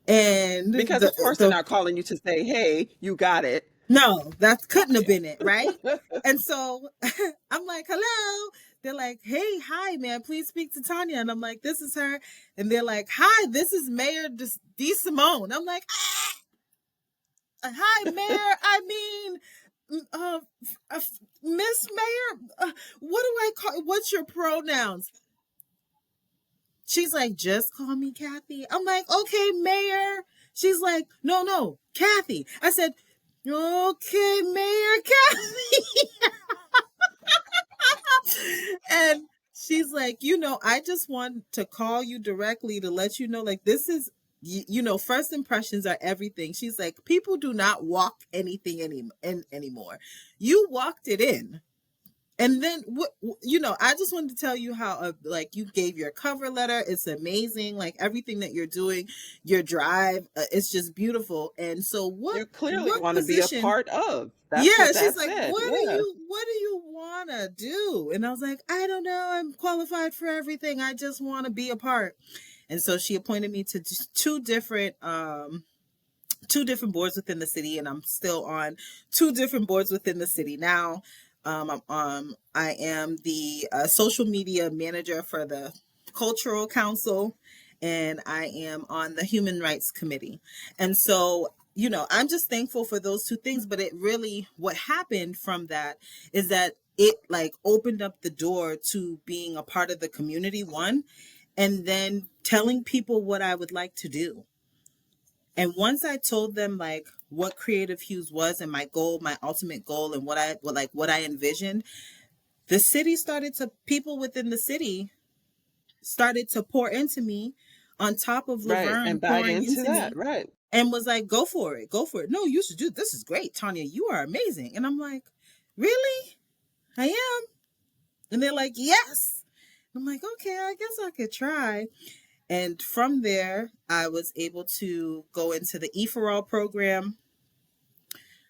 [SPEAKER 2] And
[SPEAKER 1] Because of course they're not calling you to say, "Hey, you got it."
[SPEAKER 2] no, that couldn't have been it, right? And so I'm like, hello. They're like, hey, hi, man, please speak to Tanya. And I'm like, this is her. And they're like, hi, this is Mayor D. Simone. I'm like, hi, Mayor. I mean, uh, Miss Mayor, what do I call? What's your pronouns? She's like, just call me Kathy. I'm like, okay, Mayor. She's like, no, Kathy. I said, okay, Mayor Kathy. And she's like, I just want to call you directly to let you know, like, this is, first impressions are everything. She's like, people do not walk anything anymore. You walked it in. And then, I just wanted to tell you how, like, you gave your cover letter. It's amazing. Like, everything that you're doing, your drive, it's just beautiful. And so
[SPEAKER 1] You clearly
[SPEAKER 2] what
[SPEAKER 1] want to be a
[SPEAKER 2] position?
[SPEAKER 1] part of. That's
[SPEAKER 2] Yeah,
[SPEAKER 1] what
[SPEAKER 2] she's
[SPEAKER 1] that
[SPEAKER 2] like,
[SPEAKER 1] said.
[SPEAKER 2] what do
[SPEAKER 1] Yeah.
[SPEAKER 2] you want to do? And I was like, I don't know. I'm qualified for everything. I just want to be a part. And so she appointed me to just two different boards within the city, and I'm still on two different boards within the city now. I am the social media manager for the Cultural Council, and I am on the Human Rights Committee. And so, I'm just thankful for those two things. But it really, what happened from that is that it like opened up the door to being a part of the community, one, and then telling people what I would like to do. And once I told them like what Creative Hughes was and my goal, my ultimate goal, and what I envisioned, the city started to people within the city started to pour into me on top of
[SPEAKER 1] Right.
[SPEAKER 2] Laverne
[SPEAKER 1] And buy
[SPEAKER 2] pouring
[SPEAKER 1] into
[SPEAKER 2] into
[SPEAKER 1] that.
[SPEAKER 2] me,
[SPEAKER 1] Right.
[SPEAKER 2] and was like, go for it. Go for it. No, you should do this. Is great, Tanya. You are amazing. And I'm like, really? I am. And they're like, yes. I'm like, okay, I guess I could try. And from there, I was able to go into the E4All program.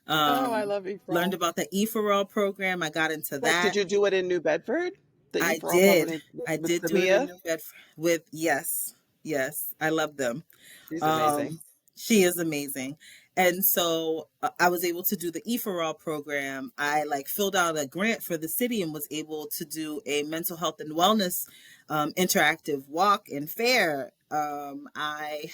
[SPEAKER 1] Oh, I
[SPEAKER 2] Um,
[SPEAKER 1] love
[SPEAKER 2] Learned
[SPEAKER 1] E-for-all.
[SPEAKER 2] about the E4All program. I got into
[SPEAKER 1] What did
[SPEAKER 2] that.
[SPEAKER 1] you do it in New Bedford? The
[SPEAKER 2] I
[SPEAKER 1] E-for-all
[SPEAKER 2] did.
[SPEAKER 1] program
[SPEAKER 2] I
[SPEAKER 1] with
[SPEAKER 2] did do it in
[SPEAKER 1] Samia?
[SPEAKER 2] New Bedford with, yes, yes. I love them.
[SPEAKER 1] She's amazing.
[SPEAKER 2] Um, she is amazing. And so I was able to do the E4All program. I like filled out a grant for the city and was able to do a mental health and wellness interactive walk and fair. I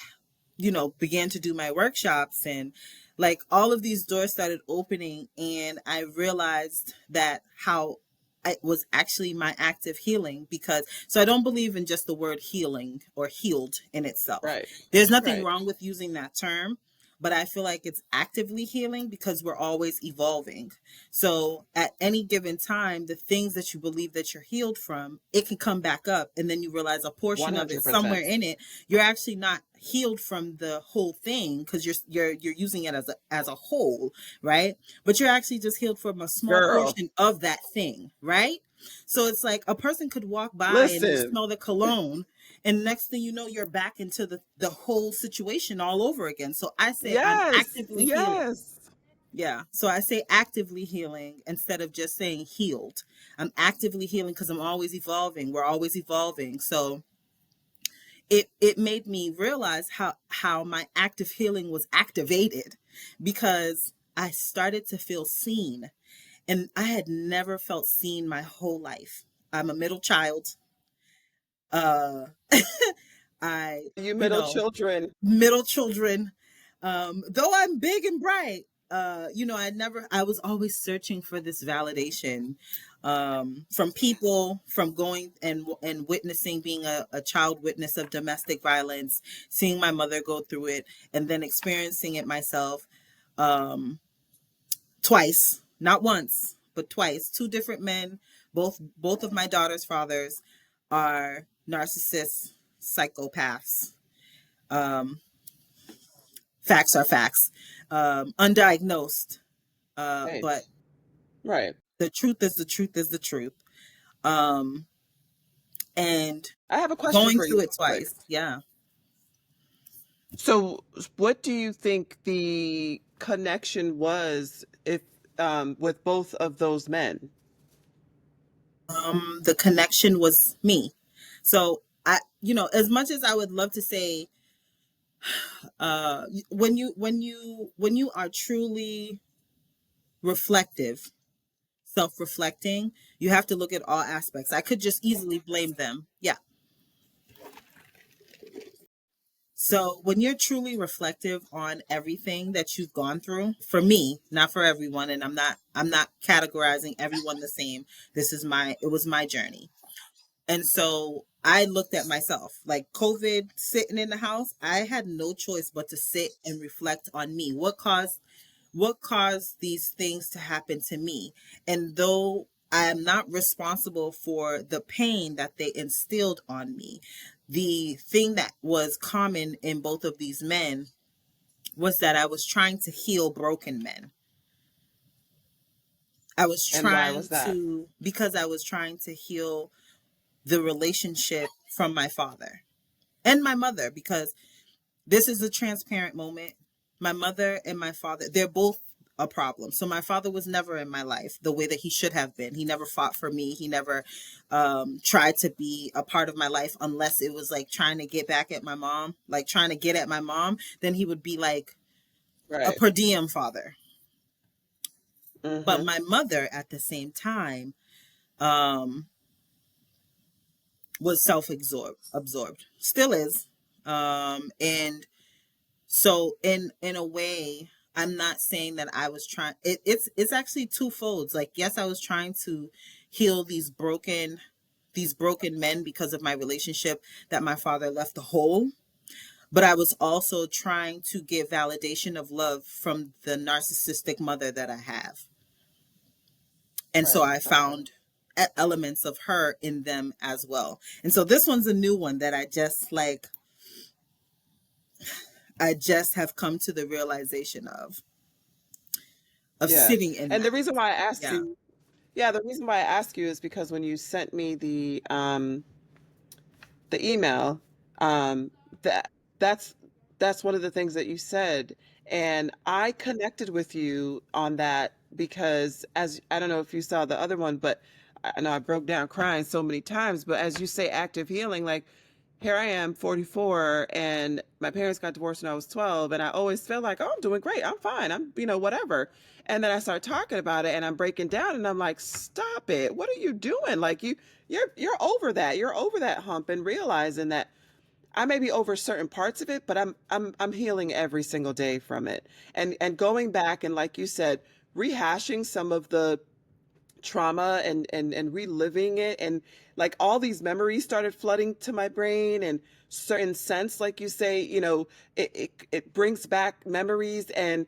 [SPEAKER 2] began to do my workshops, and like all of these doors started opening, and I realized that how it was actually my active healing. Because so I don't believe in just the word healing or healed in itself.
[SPEAKER 1] Right.
[SPEAKER 2] There's nothing
[SPEAKER 1] Right.
[SPEAKER 2] wrong with using that term, but I feel like it's actively healing because we're always evolving. So at any given time, the things that you believe that you're healed from, it can come back up, and then you realize a portion of it somewhere
[SPEAKER 1] 100%.
[SPEAKER 2] in it, you're actually not healed from the whole thing because you're using it as a whole, right? But you're actually just healed from a small
[SPEAKER 1] Girl,
[SPEAKER 2] portion of that thing, right? So it's like a person could walk by and you
[SPEAKER 1] listen.
[SPEAKER 2] smell the cologne, and next thing you know, you're back into the whole situation all over again. So I say I'm
[SPEAKER 1] Yes.
[SPEAKER 2] actively healing.
[SPEAKER 1] Yes.
[SPEAKER 2] Yeah. So I say actively healing instead of just saying healed. I'm actively healing because I'm always evolving. We're always evolving. So it made me realize how my active healing was activated because I started to feel seen, and I had never felt seen my whole life. I'm a middle child. Uh I,
[SPEAKER 1] You
[SPEAKER 2] you
[SPEAKER 1] middle
[SPEAKER 2] know,
[SPEAKER 1] children.
[SPEAKER 2] middle children. Though I'm big and bright, I was always searching for this validation from people, from going and witnessing, being a child witness of domestic violence, seeing my mother go through it, and then experiencing it myself um, twice, not once, but twice. Two different men Both of my daughter's fathers are narcissists, psychopaths. Um, Facts are facts. Undiagnosed, but
[SPEAKER 1] Right. Right.
[SPEAKER 2] the truth is the truth is the truth. Um, and
[SPEAKER 1] I have a question
[SPEAKER 2] going
[SPEAKER 1] for you
[SPEAKER 2] through
[SPEAKER 1] real
[SPEAKER 2] it
[SPEAKER 1] quick.
[SPEAKER 2] twice, yeah.
[SPEAKER 1] So, what do you think the connection was if with both of those men?
[SPEAKER 2] The connection was me. So as much as I would love to say, when you are truly reflective, self-reflecting, you have to look at all aspects. I could just easily blame them. Yeah. So when you're truly reflective on everything that you've gone through, for me, not for everyone, and I'm not categorizing everyone the same. It was my journey. And so I looked at myself, like COVID, sitting in the house, I had no choice but to sit and reflect on me. What caused these things to happen to me? And though I am not responsible for the pain that they instilled on me, the thing that was common in both of these men was that I was trying to heal broken men.
[SPEAKER 1] And why was that?
[SPEAKER 2] Because I was trying to heal the relationship from my father and my mother, because this is a transparent moment. My mother and my father, they're both a problem. So my father was never in my life the way that he should have been. He never fought for me. He never tried to be a part of my life unless it was like trying to get back at my mom, like trying to get at my mom. Then he would be like a
[SPEAKER 1] Right.
[SPEAKER 2] per diem father. But
[SPEAKER 1] Mm-hmm.
[SPEAKER 2] my mother at the same time um, was absorbed, still is. And so in a way, I'm not saying that I was trying it's actually two folds. Like, yes, I was trying to heal these broken men because of my relationship that my father left a hole, but I was also trying to get validation of love from the narcissistic mother that I have. And so
[SPEAKER 1] Right.
[SPEAKER 2] I
[SPEAKER 1] Okay.
[SPEAKER 2] found elements of her in them as well. And so this one's a new one that I just have come to the realization of
[SPEAKER 1] Yeah.
[SPEAKER 2] sitting in
[SPEAKER 1] And
[SPEAKER 2] that.
[SPEAKER 1] the reason why I asked
[SPEAKER 2] Yeah.
[SPEAKER 1] you, yeah, the reason why I ask you is because when you sent me the email, um, that that's that's one of the things that you said, and I connected with you on that because as I don't know if you saw the other one, but I know I broke down crying so many times, but as you say, active healing, like here I am, 44, and my parents got divorced when I was 12, and I always feel like, oh, I'm doing great, I'm fine, I'm, whatever. And then I start talking about it and I'm breaking down and I'm like, stop it. What are you doing? Like you're over that. You're over that hump and realizing that I may be over certain parts of it, but I'm healing every single day from it. And going back and like you said, rehashing some of the trauma and reliving it, and like all these memories started flooding to my brain, and certain sense, like you say, it brings back memories, and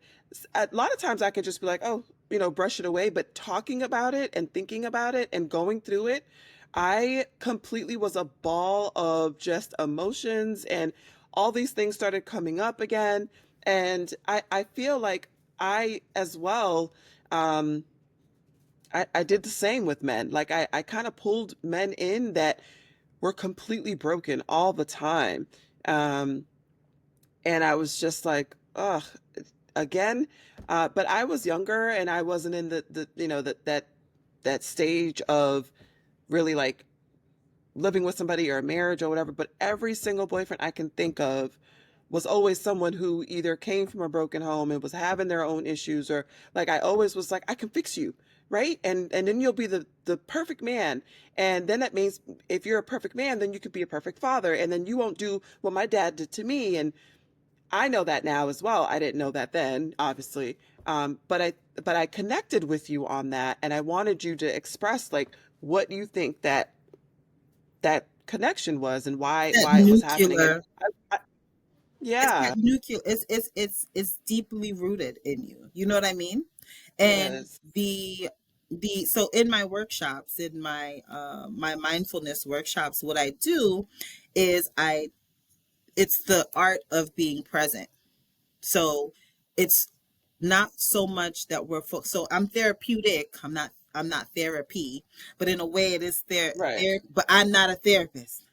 [SPEAKER 1] a lot of times I can just be like, oh, brush it away, but talking about it and thinking about it and going through it, I completely was a ball of just emotions, and all these things started coming up again, and I feel like I as well, um I did the same with men. Like I kind of pulled men in that were completely broken all the time. Um, and I was just like, ugh, again. But I was younger and I wasn't in that stage of really like living with somebody or a marriage or whatever, but every single boyfriend I can think of was always someone who either came from a broken home and was having their own issues, or like I always was like, I can fix you, right? And then you'll be the perfect man. And then that means if you're a perfect man, then you could be a perfect father, and then you won't do what my dad did to me. And I know that now as well. I didn't know that then, obviously. But I connected with you on that, and I wanted you to express like what you think that connection was and why
[SPEAKER 2] That
[SPEAKER 1] why it was happening. And
[SPEAKER 2] nuclear,
[SPEAKER 1] I,
[SPEAKER 2] it's that
[SPEAKER 1] yeah,
[SPEAKER 2] nuclear, it's deeply rooted in you. You know what I mean?
[SPEAKER 1] it
[SPEAKER 2] And
[SPEAKER 1] is.
[SPEAKER 2] the so in my workshops, in my my mindfulness workshops, what I do is I it's the art of being present. So it's not so much that so I'm therapeutic. I'm not therapy, but in a way it is
[SPEAKER 1] Right.
[SPEAKER 2] but I'm not a therapist.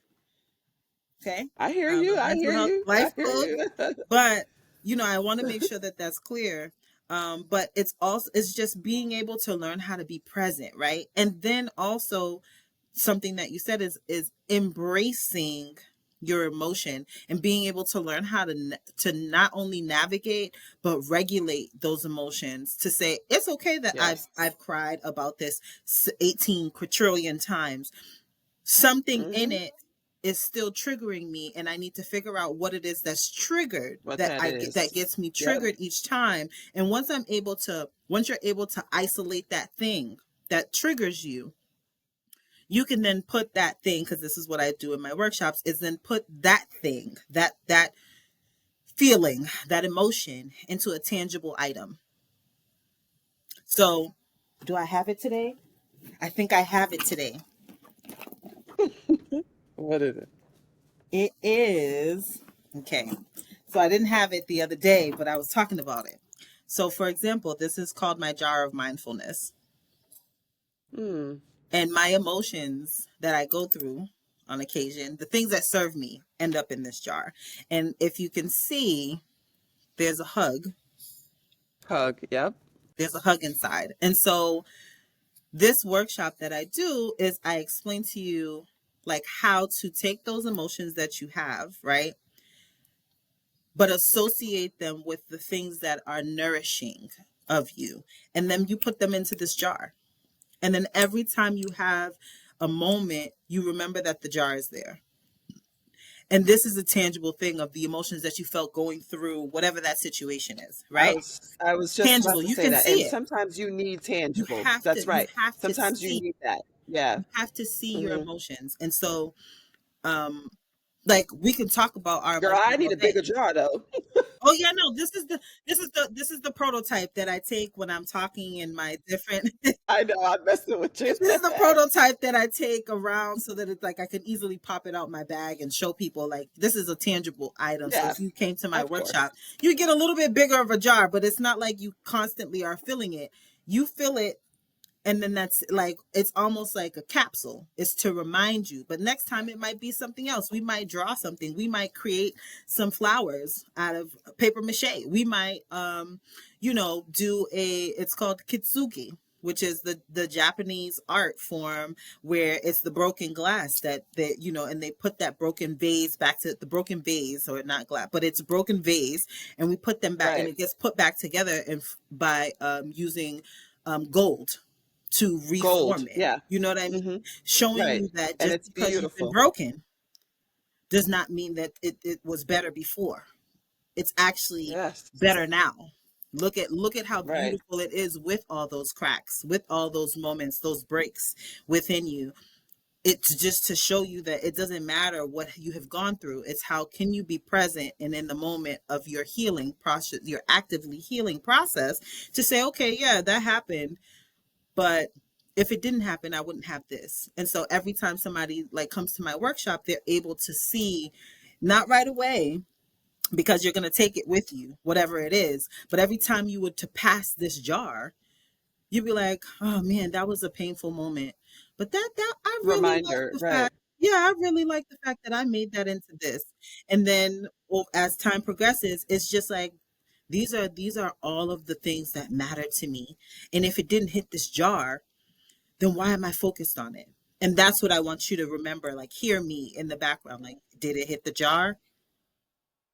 [SPEAKER 2] Okay.
[SPEAKER 1] I hear
[SPEAKER 2] I'm
[SPEAKER 1] you.
[SPEAKER 2] a
[SPEAKER 1] I
[SPEAKER 2] mental
[SPEAKER 1] hear
[SPEAKER 2] health
[SPEAKER 1] you. I
[SPEAKER 2] life
[SPEAKER 1] hear
[SPEAKER 2] coach,
[SPEAKER 1] you.
[SPEAKER 2] but I want to make sure that that's clear. But it's just being able to learn how to be present, right? And then also something that you said is embracing your emotion and being able to learn how to not only navigate but regulate those emotions, to say it's okay that I've
[SPEAKER 1] Yes.
[SPEAKER 2] I've cried about this 18 quadrillion times. Something in
[SPEAKER 1] Hmm.
[SPEAKER 2] it is still triggering me, and I need to figure out what it is that's triggered,
[SPEAKER 1] What
[SPEAKER 2] that
[SPEAKER 1] that
[SPEAKER 2] I get that
[SPEAKER 1] is.
[SPEAKER 2] gets me
[SPEAKER 1] Yep.
[SPEAKER 2] triggered each time. And once you're able to isolate that thing that triggers you, you can then put that thing, because this is what I do in my workshops, is then put that thing, that feeling, that emotion into a tangible item. So do I have it today? I think I have it today.
[SPEAKER 1] What is it?
[SPEAKER 2] It is okay. So I didn't have it the other day, but I was talking about it. So for example, this is called my jar of mindfulness.
[SPEAKER 1] Hmm.
[SPEAKER 2] And my emotions that I go through on occasion, the things that serve me, end up in this jar. And if you can see, there's a hug.
[SPEAKER 1] Hug. Yep.
[SPEAKER 2] There's a hug inside. And so this workshop that I do is I explain to you like how to take those emotions that you have, right? But associate them with the things that are nourishing of you. And then you put them into this jar. And then every time you have a moment, you remember that the jar is there. And this is a tangible thing of the emotions that you felt going through whatever that situation is, right?
[SPEAKER 1] I was just about
[SPEAKER 2] Tangible.
[SPEAKER 1] to
[SPEAKER 2] You
[SPEAKER 1] say
[SPEAKER 2] can
[SPEAKER 1] that.
[SPEAKER 2] see
[SPEAKER 1] And
[SPEAKER 2] it.
[SPEAKER 1] sometimes you need
[SPEAKER 2] You
[SPEAKER 1] tangible.
[SPEAKER 2] have to
[SPEAKER 1] That's
[SPEAKER 2] you
[SPEAKER 1] right.
[SPEAKER 2] have to
[SPEAKER 1] Sometimes you
[SPEAKER 2] see
[SPEAKER 1] need that. Yeah.
[SPEAKER 2] you have to see your
[SPEAKER 1] Hmm.
[SPEAKER 2] emotions. And so um like we can talk about our
[SPEAKER 1] Girl, I
[SPEAKER 2] emotions
[SPEAKER 1] need
[SPEAKER 2] all
[SPEAKER 1] a
[SPEAKER 2] day.
[SPEAKER 1] bigger jar though.
[SPEAKER 2] Oh yeah, no, this is the prototype that I take when I'm talking in my different
[SPEAKER 1] I know I'm messing with you.
[SPEAKER 2] this is the prototype that I take around so that it's like I can easily pop it out my bag and show people like this is a tangible item. So
[SPEAKER 1] Yeah,
[SPEAKER 2] if you came to my
[SPEAKER 1] of
[SPEAKER 2] workshop,
[SPEAKER 1] course.
[SPEAKER 2] you get a little bit bigger of a jar, but it's not like you constantly are filling it. You fill it, and then that's like it's almost like a capsule. It's to remind you, but next time it might be something else. We might draw something, we might create some flowers out of paper mache. We might do a it's called kitsugi, which is the Japanese art form where it's the broken glass that and they put that broken vase back to the broken vase, or not glass, but it's a broken vase, and we put them back, and
[SPEAKER 1] Right.
[SPEAKER 2] it gets put back together and by using gold to reform
[SPEAKER 1] Gold.
[SPEAKER 2] it.
[SPEAKER 1] Yeah.
[SPEAKER 2] You know what I mean?
[SPEAKER 1] Hmm.
[SPEAKER 2] Showing
[SPEAKER 1] Right.
[SPEAKER 2] you that
[SPEAKER 1] And
[SPEAKER 2] just
[SPEAKER 1] it's
[SPEAKER 2] because you've been
[SPEAKER 1] beautiful.
[SPEAKER 2] broken does not mean that it was better before. It's actually
[SPEAKER 1] Yes.
[SPEAKER 2] better now. Look at how
[SPEAKER 1] Right.
[SPEAKER 2] beautiful it is with all those cracks, with all those moments, those breaks within you. It's just to show you that it doesn't matter what you have gone through. It's how can you be present and in the moment of your healing process, your actively healing process, to say, okay, yeah, that happened, but if it didn't happen, I wouldn't have this. And so every time somebody like comes to my workshop, they're able to see, not right away, because you're going to take it with you, whatever it is, but every time you would to pass this jar, you'd be like, oh man, that was a painful moment, but that I really like
[SPEAKER 1] Reminder.
[SPEAKER 2] the
[SPEAKER 1] Right.
[SPEAKER 2] fact, yeah, I really like the fact that I made that into this. And then, well, as time progresses, it's just like these are all of the things that matter to me. And if it didn't hit this jar, then why am I focused on it? And that's what I want you to remember. Like, hear me in the background. Like, did it hit the jar?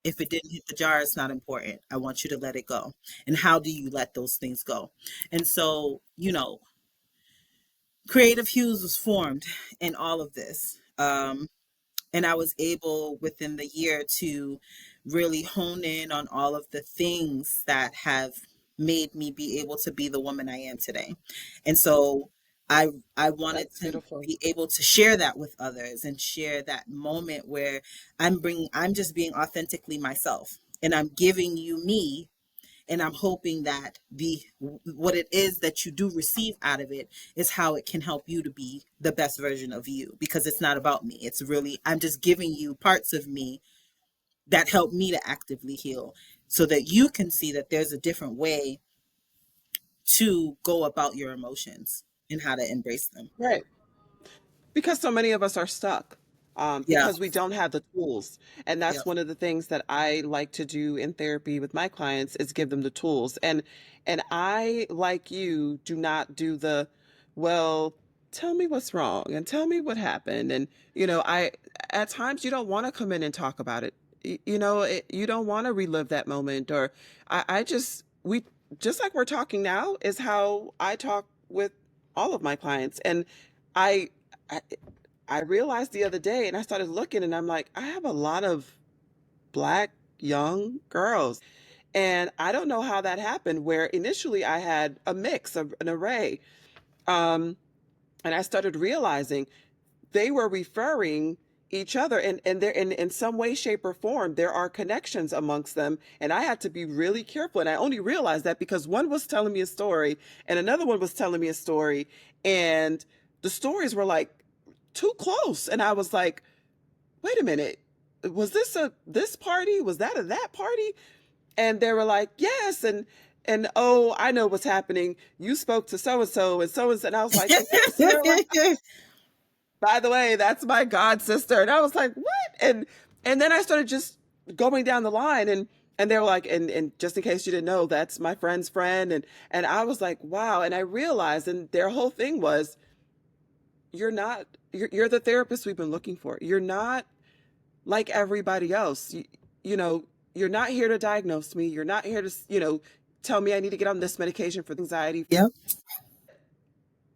[SPEAKER 2] If it didn't hit the jar, it's not important. I want you to let it go. And how do you let those things go? And so, Creative Hughes was formed in all of this. And I was able within the year to really hone in on all of the things that have made me be able to be the woman I am today. And so I wanted
[SPEAKER 1] That's
[SPEAKER 2] to
[SPEAKER 1] beautiful.
[SPEAKER 2] be able to share that with others and share that moment where I'm just being authentically myself, and I'm giving you me, And I'm hoping that the what it is that you do receive out of it is how it can help you to be the best version of you, because it's not about me. It's really, I'm just giving you parts of me that help me to actively heal, so that you can see that there's a different way to go about your emotions and how to embrace them.
[SPEAKER 1] Right. Because so many of us are stuck,
[SPEAKER 2] Yeah.
[SPEAKER 1] because we don't have the tools. And
[SPEAKER 2] Yeah.
[SPEAKER 1] that's one of the things that I like to do in therapy with my clients is give them the tools. And I, like you, do not do the, well, tell me what's wrong and tell me what happened. And, I at times you don't want to come in and talk about it. You don't want to relive that moment. Or I just we just like we're talking now is how I talk with all of my clients. And I I I realized the other day and I started looking and I'm like, I have a lot of black young girls. And I don't know how that happened, where initially I had a mix of an array. Um, and I started realizing they were referring each other, and there in some way, shape, or form, there are connections amongst them. And I had to be really careful. And I only realized that because one was telling me a story and another one was telling me a story. And the stories were like too close. And I was like, wait a minute. Was this a this party? Was that a that party? And they were like, yes. And oh, I know what's happening. You spoke to so and so and so and so. And I was like, is that Sarah? By the way, that's my god sister. And I was like, what? And then I started just going down the line, and they were like, and just in case you didn't know, that's my friend's friend. And I was like, wow. And I realized, and their whole thing was, you're the therapist we've been looking for. You're not like everybody else. You know, you're not here to diagnose me. You're not here to, tell me I need to get on this medication for anxiety.
[SPEAKER 2] Yep.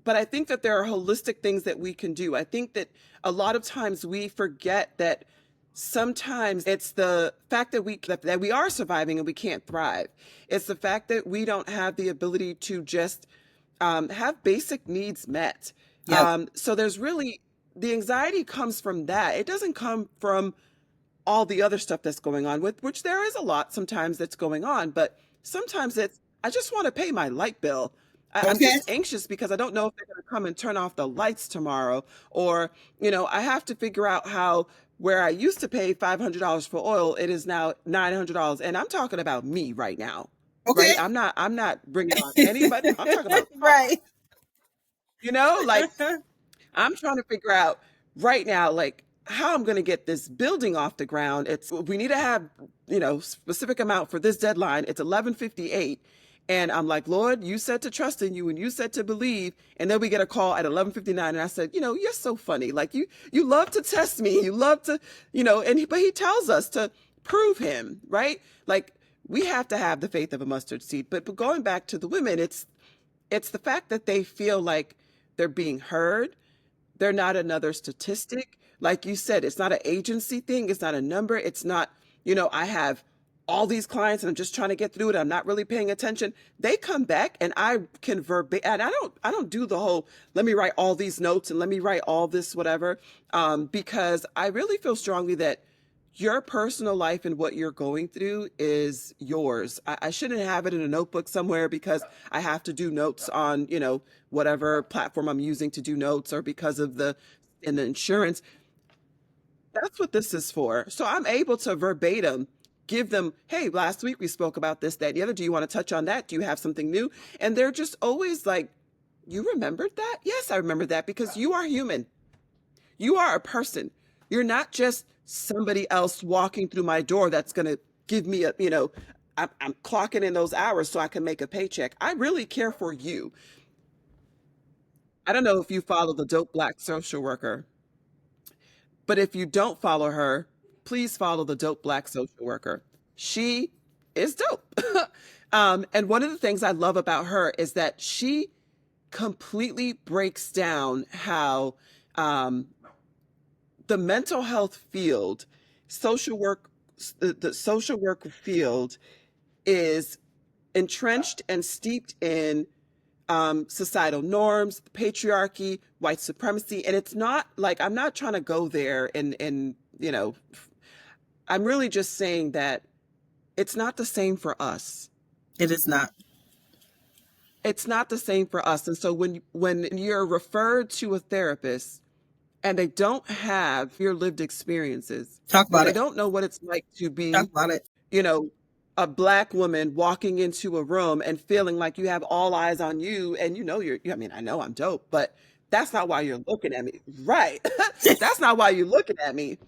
[SPEAKER 1] But I think that there are holistic things that we can do. I think that a lot of times we forget that sometimes it's the fact that we are surviving and we can't thrive. It's the fact that we don't have the ability to just have basic needs met.
[SPEAKER 2] Yep.
[SPEAKER 1] So there's really the anxiety comes from that. It doesn't come from all the other stuff that's going on, with which there is a lot sometimes that's going on, but sometimes it's, I just want to pay my light bill. I'm
[SPEAKER 2] Okay.
[SPEAKER 1] just anxious because I don't know if they're going to come and turn off the lights tomorrow. Or, I have to figure out how, where I used to pay $500 for oil, it is now $900. And I'm talking about me right now,
[SPEAKER 2] Okay.
[SPEAKER 1] right? I'm not bringing on anybody. I'm talking about,
[SPEAKER 2] Right.
[SPEAKER 1] like, I'm trying to figure out right now, like, how I'm going to get this building off the ground. We need to have, specific amount for this deadline. It's 11:58. And I'm like, Lord, you said to trust in you and you said to believe. And then we get a call at 11:59. And I said, you're so funny. Like you love to test me. You love to, but he tells us to prove him, right? Like we have to have the faith of a mustard seed. But going back to the women, it's the fact that they feel like they're being heard. They're not another statistic. Like you said, it's not an agency thing. It's not a number. It's not, I have all these clients and I'm just trying to get through it. I'm not really paying attention. They come back and I can and I don't do the whole, let me write all these notes and let me write all this, whatever. Because I really feel strongly that your personal life and what you're going through is yours. I shouldn't have it in a notebook somewhere because I have to do notes on, whatever platform I'm using to do notes, or because of the insurance. That's what this is for. So I'm able to verbatim give them, hey, last week we spoke about this, that, and the other. Do you want to touch on that? Do you have something new? And they're just always like, you remembered that? Yes, I remember that, because you are human. You are a person. You're not just somebody else walking through my door that's going to give me I'm clocking in those hours so I can make a paycheck. I really care for you. I don't know if you follow the dope black social worker, but if you don't follow her, please follow the dope black social worker. She is dope. And one of the things I love about her is that she completely breaks down how um, the mental health field, social work, the social work field is entrenched and steeped in societal norms, patriarchy, white supremacy. And it's not like, I'm not trying to go there and, I'm really just saying that it's not the same for us.
[SPEAKER 2] It is not.
[SPEAKER 1] It's not the same for us. And so when you're referred to a therapist and they don't have your lived experiences,
[SPEAKER 2] Talk about
[SPEAKER 1] they
[SPEAKER 2] it.
[SPEAKER 1] don't know what it's like to
[SPEAKER 2] Talk
[SPEAKER 1] be,
[SPEAKER 2] about it.
[SPEAKER 1] you know, a black woman walking into a room and feeling like you have all eyes on you and I mean, I know I'm dope, but that's not why you're looking at me. Right. That's not why you're looking at me.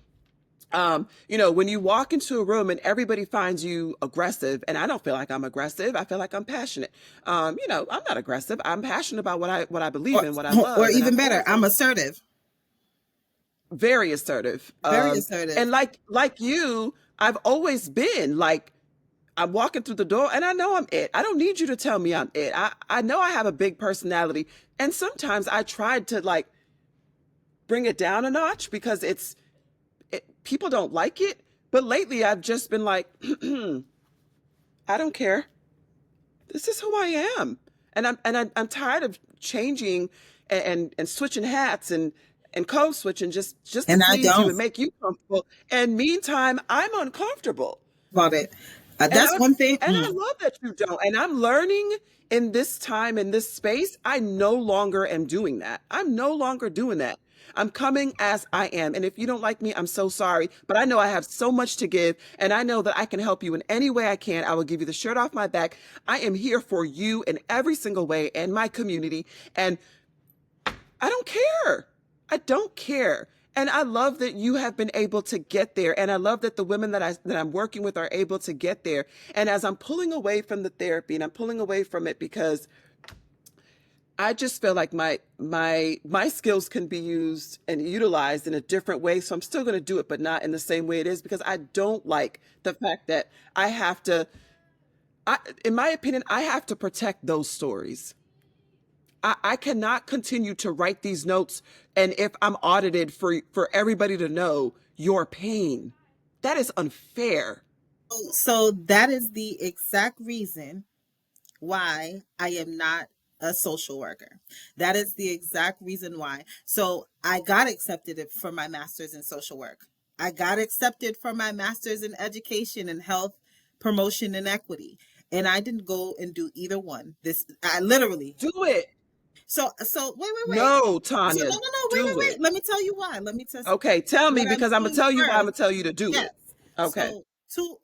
[SPEAKER 1] When you walk into a room and everybody finds you aggressive, and I don't feel like I'm aggressive, I feel like I'm passionate. I'm not aggressive. I'm passionate about what I believe
[SPEAKER 2] Or,
[SPEAKER 1] in, what I
[SPEAKER 2] or
[SPEAKER 1] love, and
[SPEAKER 2] even
[SPEAKER 1] I'm
[SPEAKER 2] better,
[SPEAKER 1] going
[SPEAKER 2] I'm
[SPEAKER 1] for
[SPEAKER 2] assertive.
[SPEAKER 1] very assertive.
[SPEAKER 2] Very assertive.
[SPEAKER 1] And like you, I've always been like I'm walking through the door and I know I'm it. I don't need you to tell me I'm it. I know I have a big personality, and sometimes I tried to like bring it down a notch because people don't like it. But lately, I've just been like, I don't care. This is who I am, and I'm tired of changing and switching hats and code switching just to
[SPEAKER 2] And I
[SPEAKER 1] please you
[SPEAKER 2] don't
[SPEAKER 1] and make you comfortable. And meantime, I'm uncomfortable.
[SPEAKER 2] about it.
[SPEAKER 1] And
[SPEAKER 2] That's one thing.
[SPEAKER 1] I love that you don't. And I'm learning in this time, in this space, I no longer am doing that. I'm no longer doing that. I'm coming as I am. And if you don't like me, I'm so sorry. But I know I have so much to give. And I know that I can help you in any way I can. I will give you the shirt off my back. I am here for you in every single way and my community. And I don't care. I don't care. And I love that you have been able to get there. And I love that the women that I'm working with are able to get there. And as I'm pulling away from the therapy and I'm pulling away from it because I just feel like my skills can be used and utilized in a different way. So I'm still going to do it, but not in the same way it is because I don't like the fact that I have to, in my opinion, I have to protect those stories. I cannot continue to write these notes and if I'm audited for everybody to know your pain. That is unfair.
[SPEAKER 2] So that is the exact reason why I am not a social worker. That is the exact reason why. So I got accepted for my master's in social work. I got accepted for my master's in education and health promotion and equity. And I didn't go and do either one. This I literally.
[SPEAKER 1] Do it.
[SPEAKER 2] So wait.
[SPEAKER 1] No,
[SPEAKER 2] So
[SPEAKER 1] Tanya,
[SPEAKER 2] no,
[SPEAKER 1] do
[SPEAKER 2] wait.
[SPEAKER 1] it.
[SPEAKER 2] Let me tell you why. Let me tell
[SPEAKER 1] Okay, tell me
[SPEAKER 2] what I'm
[SPEAKER 1] because I'm gonna
[SPEAKER 2] saying
[SPEAKER 1] tell you why I'm
[SPEAKER 2] first.
[SPEAKER 1] gonna tell you to do
[SPEAKER 2] Yes.
[SPEAKER 1] it. Okay.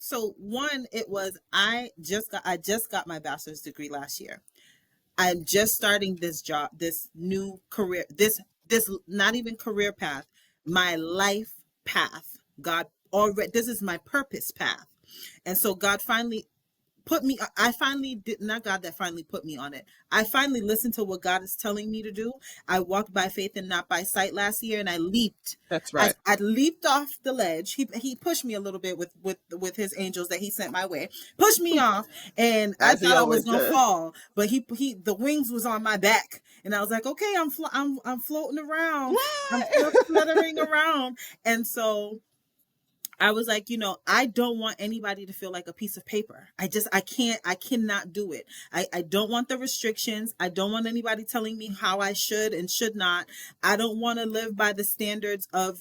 [SPEAKER 2] So one, it was I just got my bachelor's degree last year. I'm just starting this job, this new career, this not even career path, my life path. God already, this is my purpose path. And so God finally put me, I finally did, not God that finally put me on it. I finally listened to what God is telling me to do. I walked by faith and not by sight last year, and I leaped.
[SPEAKER 1] That's
[SPEAKER 2] I,
[SPEAKER 1] right.
[SPEAKER 2] I leaped off the ledge. He pushed me a little bit with his angels that he sent my way. Pushed me off, and I
[SPEAKER 1] As he
[SPEAKER 2] thought I was
[SPEAKER 1] always
[SPEAKER 2] gonna
[SPEAKER 1] does.
[SPEAKER 2] fall, but he the wings was on my back, and I was like, okay, I'm floating around. I'm
[SPEAKER 1] Fly.
[SPEAKER 2] fluttering around, and so I was like, I don't want anybody to feel like a piece of paper. I cannot do it. I don't want the restrictions. I don't want anybody telling me how I should and should not. I don't want to live by the standards of,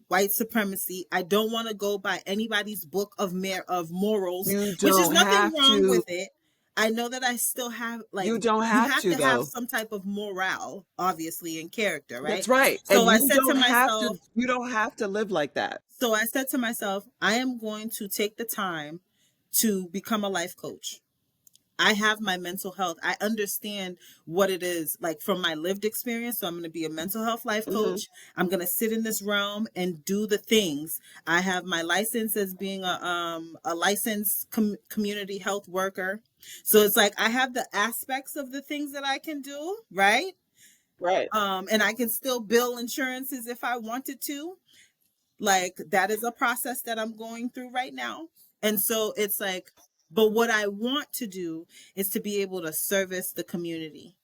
[SPEAKER 2] white supremacy. I don't want to go by anybody's book of morals,
[SPEAKER 1] You
[SPEAKER 2] which is
[SPEAKER 1] don't
[SPEAKER 2] nothing
[SPEAKER 1] have
[SPEAKER 2] wrong
[SPEAKER 1] to.
[SPEAKER 2] with it. I know that I still have, like,
[SPEAKER 1] You don't
[SPEAKER 2] you
[SPEAKER 1] have
[SPEAKER 2] have
[SPEAKER 1] to
[SPEAKER 2] to have
[SPEAKER 1] though.
[SPEAKER 2] some type of morale, obviously, in character, right?
[SPEAKER 1] That's right.
[SPEAKER 2] So
[SPEAKER 1] And
[SPEAKER 2] I said to myself,
[SPEAKER 1] you don't have to live like that.
[SPEAKER 2] I am going to take the time to become a life coach. I have my mental health. I understand what it is like from my lived experience. So I'm going to be a mental health life
[SPEAKER 1] Hmm.
[SPEAKER 2] coach. I'm going to sit in this realm and do the things. I have my license as being a licensed community health worker. So it's like I have the aspects of the things that I can do, right?
[SPEAKER 1] Right.
[SPEAKER 2] And I can still bill insurances if I wanted to. Like that is a process that I'm going through right now. And so it's like, but what I want to do is to be able to service the community.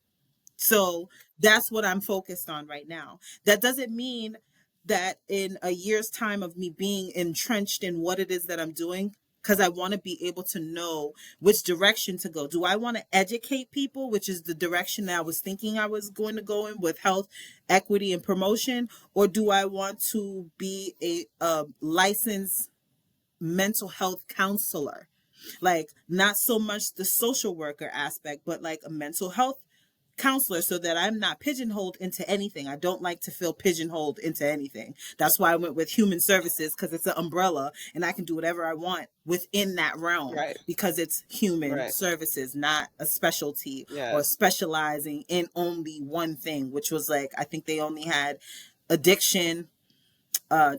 [SPEAKER 2] So that's what I'm focused on right now. That doesn't mean that in a year's time of me being entrenched in what it is that I'm doing, because I want to be able to know which direction to go. Do I want to educate people, which is the direction that I was thinking I was going to go in with health, equity, and promotion? Or do I want to be a licensed mental health counselor? Like, not so much the social worker aspect, but like a mental health counselor, so that I'm not pigeonholed into anything. I don't like to feel pigeonholed into anything. That's why I went with human services, because it's an umbrella and I can do whatever I want within that realm,
[SPEAKER 1] Right.
[SPEAKER 2] because it's human
[SPEAKER 1] Right.
[SPEAKER 2] services, not a specialty or
[SPEAKER 1] Yes.
[SPEAKER 2] specializing in only one thing, which was like, I think they only had addiction, uh,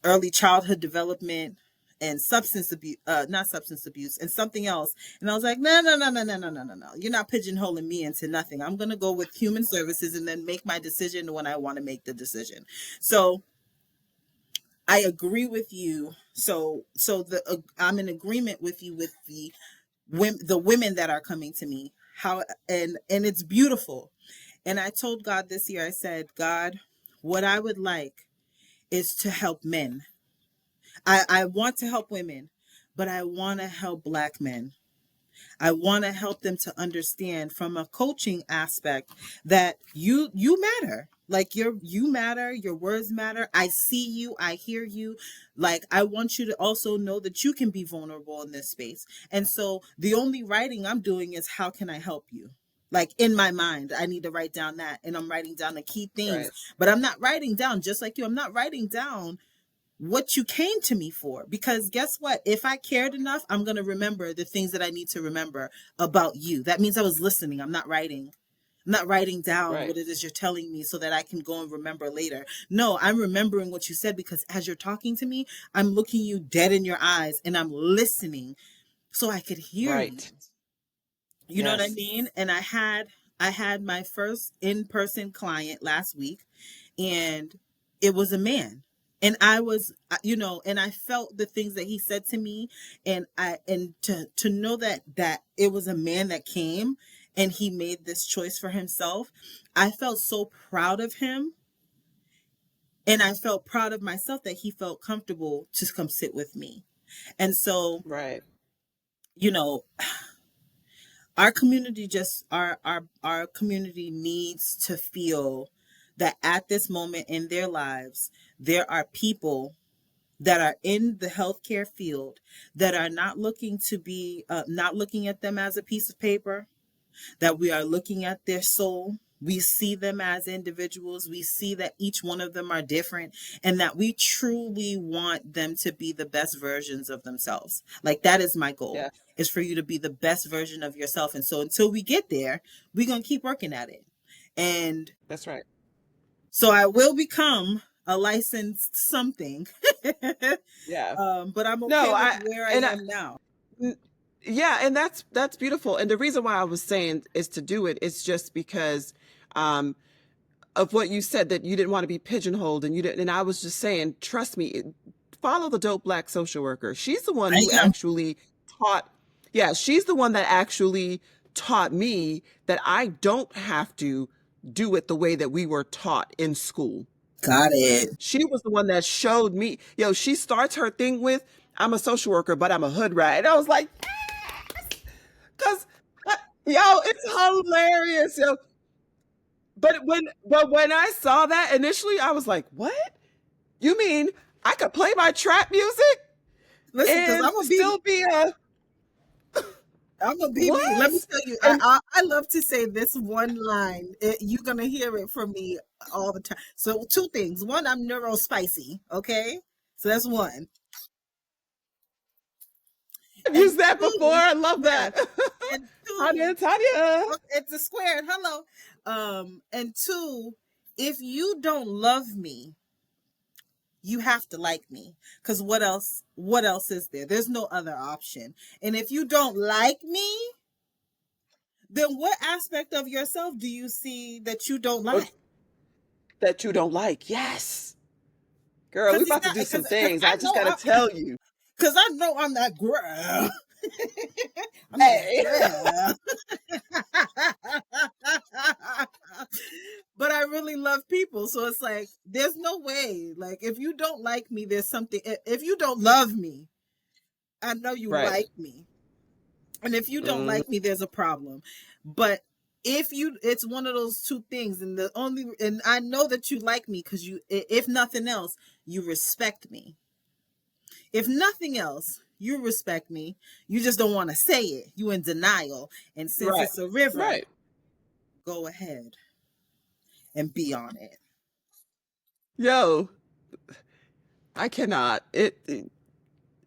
[SPEAKER 2] early childhood development, and substance abuse, not substance abuse, and something else. And I was like, no, no, no, no, no, no, no, no, no. You're not pigeonholing me into nothing. I'm going to go with human services and then make my decision when I want to make the decision. So I agree with you. So I'm in agreement with you with the women that are coming to me. How, and it's beautiful. And I told God this year, I said, God, what I would like is to help men. I want to help women, but I want to help Black men. I want to help them to understand from a coaching aspect that you matter. Like, you matter, your words matter. I see you, I hear you. Like, I want you to also know that you can be vulnerable in this space. And so the only writing I'm doing is, how can I help you? Like, in my mind, I need to write down that, and I'm writing down the key things,
[SPEAKER 1] Right.
[SPEAKER 2] but I'm not writing down, just like you, I'm not writing down what you came to me for. Because guess what? If I cared enough, I'm going to remember the things that I need to remember about you. That means I was listening. I'm not writing. I'm not writing down
[SPEAKER 1] Right.
[SPEAKER 2] what it is you're telling me so that I can go and remember later. No, I'm remembering what you said, because as you're talking to me, I'm looking you dead in your eyes and I'm listening so I could hear you.
[SPEAKER 1] Right.
[SPEAKER 2] You know what I
[SPEAKER 1] Yes.
[SPEAKER 2] mean? And I had my first in-person client last week, and it was a man. And I was, and I felt the things that he said to me, and to know that it was a man that came and he made this choice for himself. I felt so proud of him, and I felt proud of myself that he felt comfortable to come sit with me. And so,
[SPEAKER 1] Right.
[SPEAKER 2] you know, our community, just our community needs to feel that at this moment in their lives, there are people that are in the healthcare field that are not looking to be, not looking at them as a piece of paper, that we are looking at their soul. We see them as individuals. We see that each one of them are different, and that we truly want them to be the best versions of themselves. Like, that is my goal,
[SPEAKER 1] Yes.
[SPEAKER 2] is for you to be the best version of yourself. And so until we get there, we're going to keep working at it. And
[SPEAKER 1] That's right.
[SPEAKER 2] so I will become a licensed something,
[SPEAKER 1] Yeah.
[SPEAKER 2] but I'm
[SPEAKER 1] No,
[SPEAKER 2] okay with where I
[SPEAKER 1] and I
[SPEAKER 2] am now.
[SPEAKER 1] n- yeah, and that's beautiful. And the reason why I was saying is to do it is just because um of what you said, that you didn't want to be pigeonholed, and you didn't, and I was just saying, trust me, follow the dope Black social worker. She's the one
[SPEAKER 2] I
[SPEAKER 1] who
[SPEAKER 2] am.
[SPEAKER 1] actually taught, yeah, she's the one that actually taught me that I don't have to do it the way that we were taught in school.
[SPEAKER 2] Got it.
[SPEAKER 1] She was the one that showed me, she starts her thing with, I'm a social worker, but I'm a hood rat. And I was like, because, it's hilarious. But when I saw that initially, I was like, what? You mean I could play my trap music
[SPEAKER 2] Listen, because
[SPEAKER 1] and still be a
[SPEAKER 2] I'm gonna be me. Let me
[SPEAKER 1] what?
[SPEAKER 2] tell you,
[SPEAKER 1] And
[SPEAKER 2] I love to say this one line. You're gonna hear it from me all the time. So, two things. One, I'm neurospicy. Okay, so that's one.
[SPEAKER 1] I've
[SPEAKER 2] And
[SPEAKER 1] used that before.
[SPEAKER 2] two,
[SPEAKER 1] I love
[SPEAKER 2] yes.
[SPEAKER 1] that.
[SPEAKER 2] And two,
[SPEAKER 1] Tanya, Tanya.
[SPEAKER 2] it's a squared. Hello. And two, if you don't love me, you have to like me. Because what else is there? There's no other option. And if you don't like me, then what aspect of yourself do you see that you don't
[SPEAKER 1] Or
[SPEAKER 2] like?
[SPEAKER 1] that you don't like. Yes. Girl, we
[SPEAKER 2] Because it's
[SPEAKER 1] about to
[SPEAKER 2] not,
[SPEAKER 1] do some
[SPEAKER 2] because
[SPEAKER 1] things.
[SPEAKER 2] I
[SPEAKER 1] I just
[SPEAKER 2] know
[SPEAKER 1] got to tell you.
[SPEAKER 2] I'm that girl. I'm that
[SPEAKER 1] Hey.
[SPEAKER 2] girl. But I really love people, so it's like, there's no way. Like, if you don't like me, there's something. If you don't love me, I know you
[SPEAKER 1] Right.
[SPEAKER 2] like me. And if you don't
[SPEAKER 1] Mhm.
[SPEAKER 2] like me, there's a problem. But if you, it's one of those two things. And I know that you like me because if nothing else, you respect me. If nothing else, You respect me. You just don't want to say it. You in denial. And since
[SPEAKER 1] Right.
[SPEAKER 2] it's a river,
[SPEAKER 1] Right.
[SPEAKER 2] go ahead and be on it.
[SPEAKER 1] Yo, I cannot.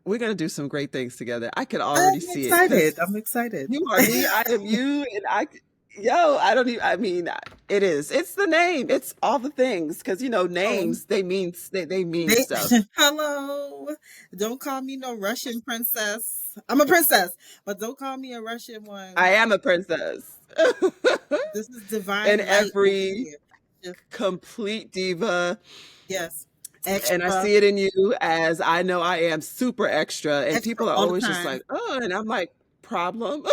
[SPEAKER 1] We're gonna do some great things together. I can already
[SPEAKER 2] I'm
[SPEAKER 1] see it because
[SPEAKER 2] excited. I'm excited.
[SPEAKER 1] you are me, I am you, and yo, I don't even. I mean, it is. It's the name. It's all the things because
[SPEAKER 2] Oh,
[SPEAKER 1] names they mean
[SPEAKER 2] they
[SPEAKER 1] stuff.
[SPEAKER 2] hello. Don't call me no Russian princess. I'm a princess, but don't call me a Russian one.
[SPEAKER 1] I am a princess,
[SPEAKER 2] This is
[SPEAKER 1] and
[SPEAKER 2] divine light over
[SPEAKER 1] every
[SPEAKER 2] here. Just
[SPEAKER 1] complete diva.
[SPEAKER 2] yes.
[SPEAKER 1] And I
[SPEAKER 2] Extra,
[SPEAKER 1] see it in you as I know I am super extra, and
[SPEAKER 2] extra
[SPEAKER 1] people are
[SPEAKER 2] all the
[SPEAKER 1] always just
[SPEAKER 2] time.
[SPEAKER 1] like, "Oh," and I'm like, "Problem."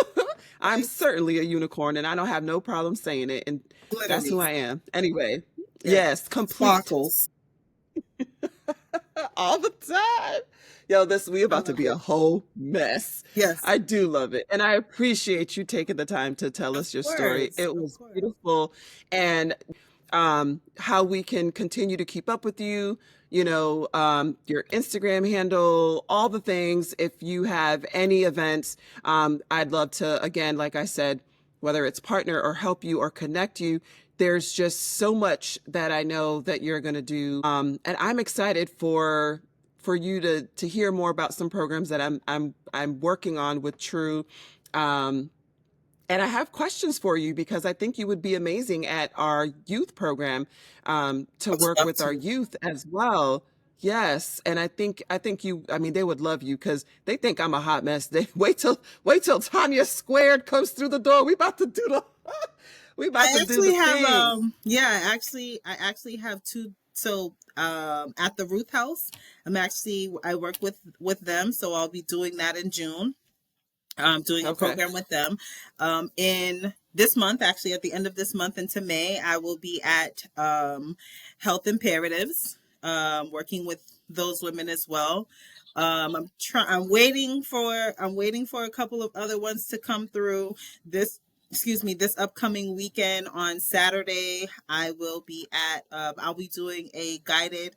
[SPEAKER 1] I'm
[SPEAKER 2] Right?
[SPEAKER 1] certainly a unicorn, and I don't have no problem saying it, and that's who
[SPEAKER 2] Glittery.
[SPEAKER 1] I am. Anyway,
[SPEAKER 2] Yes.
[SPEAKER 1] yes, complete
[SPEAKER 2] Sparkles.
[SPEAKER 1] all the time. Yo, this we
[SPEAKER 2] I
[SPEAKER 1] about to
[SPEAKER 2] love
[SPEAKER 1] be a
[SPEAKER 2] it.
[SPEAKER 1] whole mess.
[SPEAKER 2] Yes.
[SPEAKER 1] I do love it, and I appreciate you taking the time to tell
[SPEAKER 2] Of
[SPEAKER 1] us your story.
[SPEAKER 2] course.
[SPEAKER 1] It
[SPEAKER 2] Of
[SPEAKER 1] was
[SPEAKER 2] course.
[SPEAKER 1] beautiful, and how we can continue to keep up with you, your Instagram handle, all the things. If you have any events, I'd love to, again, like I said, whether it's partner or help you or connect you. There's just so much that I know that you're going to do. And I'm excited for you to hear more about some programs that I'm working on with True. Um, and I have questions for you because I think you would be amazing at our youth program, to
[SPEAKER 2] I would
[SPEAKER 1] work
[SPEAKER 2] love
[SPEAKER 1] with our
[SPEAKER 2] to.
[SPEAKER 1] youth as well. Yes, and I think you. I mean, they would love you because they think I'm a hot mess. They wait till Tanya Squared comes through the door. We about to do the we about
[SPEAKER 2] I
[SPEAKER 1] to do the
[SPEAKER 2] actually have
[SPEAKER 1] thing.
[SPEAKER 2] yeah, I actually have two. So at the Ruth House, I work with them, so I'll be doing that in June. Doing a
[SPEAKER 1] Okay,
[SPEAKER 2] program with them. In this month, actually, at the end of this month into May, I will be at Health Imperatives, working with those women as well. I'm waiting for a couple of other ones to come through this. Excuse me, this upcoming weekend on Saturday, I'll be doing a guided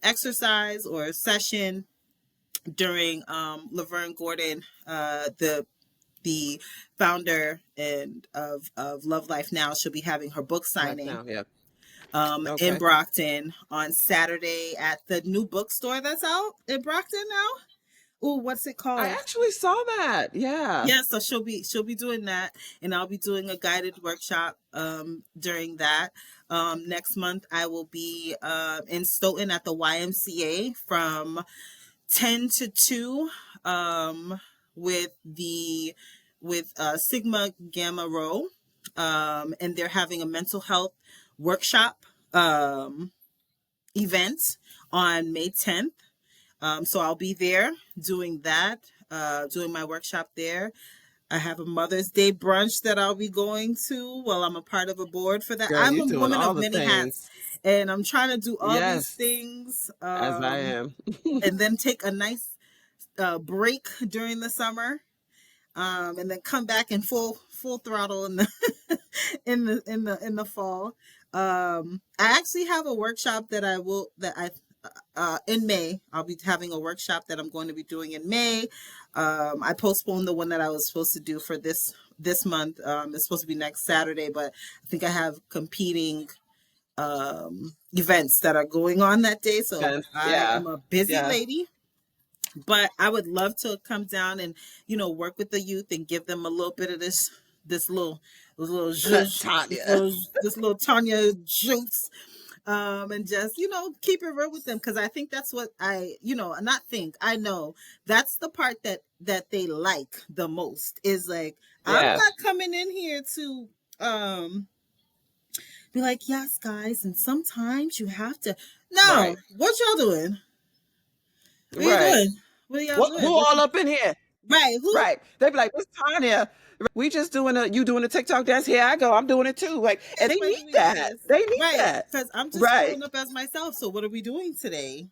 [SPEAKER 2] exercise or session during Laverne Gordon, the founder of Love Life Now. She'll be having her book
[SPEAKER 1] right
[SPEAKER 2] signing
[SPEAKER 1] now, yeah.
[SPEAKER 2] in
[SPEAKER 1] Okay,
[SPEAKER 2] Brockton on Saturday at the new bookstore that's out in Brockton now. Oh, what's it
[SPEAKER 1] I
[SPEAKER 2] called?
[SPEAKER 1] actually saw that. Yeah.
[SPEAKER 2] Yeah, so she'll be doing that, and I'll be doing a guided workshop during that. Next month, I will be in Stoughton at the YMCA from 10 to 2, um, with the with Sigma Gamma Rho, and they're having a mental health workshop event on May 10th. So I'll be there doing that, doing my workshop there. I have a Mother's Day brunch that I'll be going to while I'm a part of a board for that.
[SPEAKER 1] Girl,
[SPEAKER 2] I'm
[SPEAKER 1] you
[SPEAKER 2] a
[SPEAKER 1] doing
[SPEAKER 2] woman
[SPEAKER 1] all
[SPEAKER 2] of
[SPEAKER 1] the
[SPEAKER 2] many hats,
[SPEAKER 1] things.
[SPEAKER 2] and I'm trying to do all these
[SPEAKER 1] Yes,
[SPEAKER 2] things,
[SPEAKER 1] as I am.
[SPEAKER 2] and then take a nice break during the summer, and then come back in full throttle in the in the fall. I actually have a workshop that I in May. I'll be having a workshop that I'm going to be doing in May. I postponed the one that I was supposed to do for this month. It's supposed to be next Saturday, but I think I have competing events that are going on that day, so
[SPEAKER 1] And
[SPEAKER 2] I
[SPEAKER 1] yeah,
[SPEAKER 2] am a busy
[SPEAKER 1] yeah.
[SPEAKER 2] lady. But I would love to come down and work with the youth and give them a little bit of this little zhuzh,
[SPEAKER 1] Tanya.
[SPEAKER 2] this little Tanya juice, and just keep it real with them, because I think that's what not think I know that's the part that they like the most, is like, I'm
[SPEAKER 1] Yeah,
[SPEAKER 2] not coming in here to um be like, yes guys, and sometimes you have to. No,
[SPEAKER 1] right,
[SPEAKER 2] what y'all doing? What are you
[SPEAKER 1] right.
[SPEAKER 2] doing? What are y'all
[SPEAKER 1] What
[SPEAKER 2] doing?
[SPEAKER 1] who all up in here?
[SPEAKER 2] Right, who?
[SPEAKER 1] Right. They be like, "It's Tanya. We just doing a TikTok dance. Here I go. I'm doing it too." Like, and
[SPEAKER 2] Yes,
[SPEAKER 1] they
[SPEAKER 2] why
[SPEAKER 1] need
[SPEAKER 2] do we do
[SPEAKER 1] that.
[SPEAKER 2] this?
[SPEAKER 1] They need
[SPEAKER 2] Right,
[SPEAKER 1] that.
[SPEAKER 2] because I'm just
[SPEAKER 1] Right.
[SPEAKER 2] showing up as myself. So what are we doing today?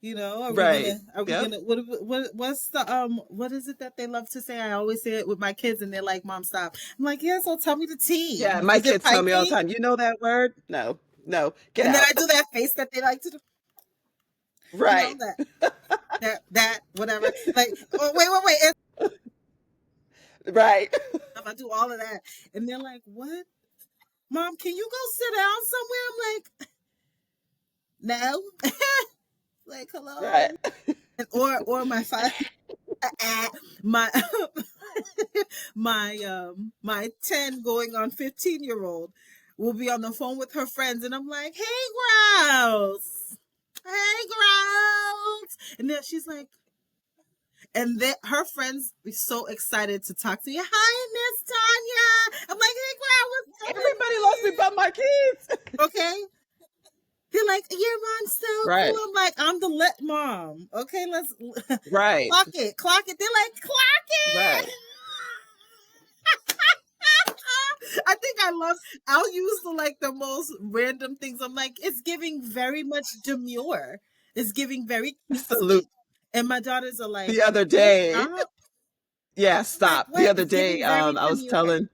[SPEAKER 2] Are we
[SPEAKER 1] Right.
[SPEAKER 2] gonna? Are we
[SPEAKER 1] Yep.
[SPEAKER 2] gonna? What's the What is it that they love to say? I always say it with my kids, and they're like, "Mom, stop." I'm like, "Yeah, so tell me the
[SPEAKER 1] Yeah.
[SPEAKER 2] tea.
[SPEAKER 1] My
[SPEAKER 2] Is it
[SPEAKER 1] kids tell me all the
[SPEAKER 2] piping?"
[SPEAKER 1] time. You know that word? No. No. Get
[SPEAKER 2] And then
[SPEAKER 1] out.
[SPEAKER 2] I do that face that they like to do. You know
[SPEAKER 1] Right.
[SPEAKER 2] that whatever. Like, oh wait. And
[SPEAKER 1] Right.
[SPEAKER 2] if I do all of that, and they're like, "What, Mom? Can you go sit down somewhere?" I'm like, "No." Like,
[SPEAKER 1] Right.
[SPEAKER 2] hello. And, or my father, my my 10 going on 15-year-old will be on the phone with her friends, and I'm like, "Hey, Grouse. Hey, Grouse." And then she's like, and then her friends be so excited to talk to you. "Hi, Miss Tanya." I'm like, "Hey, Grouse,
[SPEAKER 1] Everybody loves me but my kids.
[SPEAKER 2] what's up?" Okay. They're like, "Your mom's so cool."
[SPEAKER 1] Right.
[SPEAKER 2] I'm like, "I'm the lit mom." Okay, let's
[SPEAKER 1] Right.
[SPEAKER 2] clock it. They're like, "Clock
[SPEAKER 1] Right.
[SPEAKER 2] it." I think I love. I'll use the most random things. I'm like, it's giving very much demure. It's giving very cutesy,
[SPEAKER 1] Absolute.
[SPEAKER 2] and my daughters are like,
[SPEAKER 1] The other
[SPEAKER 2] "Hey,
[SPEAKER 1] day,
[SPEAKER 2] stop!"
[SPEAKER 1] yeah,
[SPEAKER 2] I'm like,
[SPEAKER 1] stop. The
[SPEAKER 2] "What?"
[SPEAKER 1] other
[SPEAKER 2] It's
[SPEAKER 1] day,
[SPEAKER 2] giving very
[SPEAKER 1] I was
[SPEAKER 2] demure.
[SPEAKER 1] telling,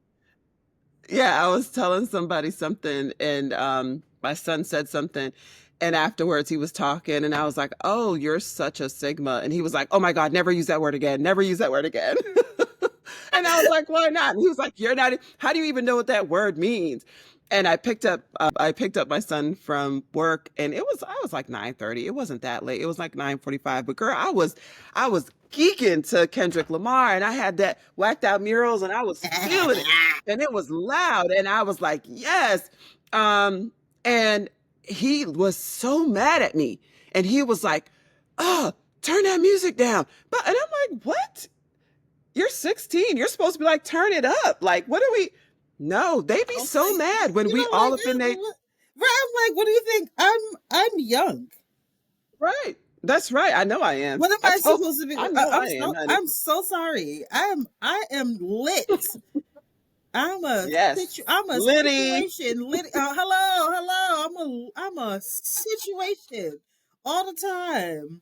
[SPEAKER 1] yeah, I was telling somebody something, and my son said something, and afterwards he was talking, and I was like, "Oh, you're such a Sigma," and he was like, "Oh my God, never use that word again. Never use that word again." And I was like, "Why not?" And he was like, "You're not. How do you even know what that word means?" And I picked up my son from work, and I was like 9:30. It wasn't that late. It was like 9:45. But girl, I was geeking to Kendrick Lamar, and I had that whacked out murals, and I was feeling it, and it was loud, and I was like, yes. And he was so mad at me, and he was like, "Oh, turn that music down." But and I'm like, "What? You're 16. You're supposed to be like, turn it up. Like, what are we?" No, they be so
[SPEAKER 2] Okay,
[SPEAKER 1] mad when
[SPEAKER 2] you
[SPEAKER 1] we
[SPEAKER 2] know,
[SPEAKER 1] all
[SPEAKER 2] like,
[SPEAKER 1] up in they
[SPEAKER 2] right? I'm like, "What do you think? I'm young.
[SPEAKER 1] right. That's right. I know I am.
[SPEAKER 2] What am I supposed to be?
[SPEAKER 1] I know I am,
[SPEAKER 2] So
[SPEAKER 1] honey.
[SPEAKER 2] I'm so sorry. I am lit.
[SPEAKER 1] Yes.
[SPEAKER 2] I'm a
[SPEAKER 1] Liddy
[SPEAKER 2] situation. Lit. Hello. I'm a situation all the time.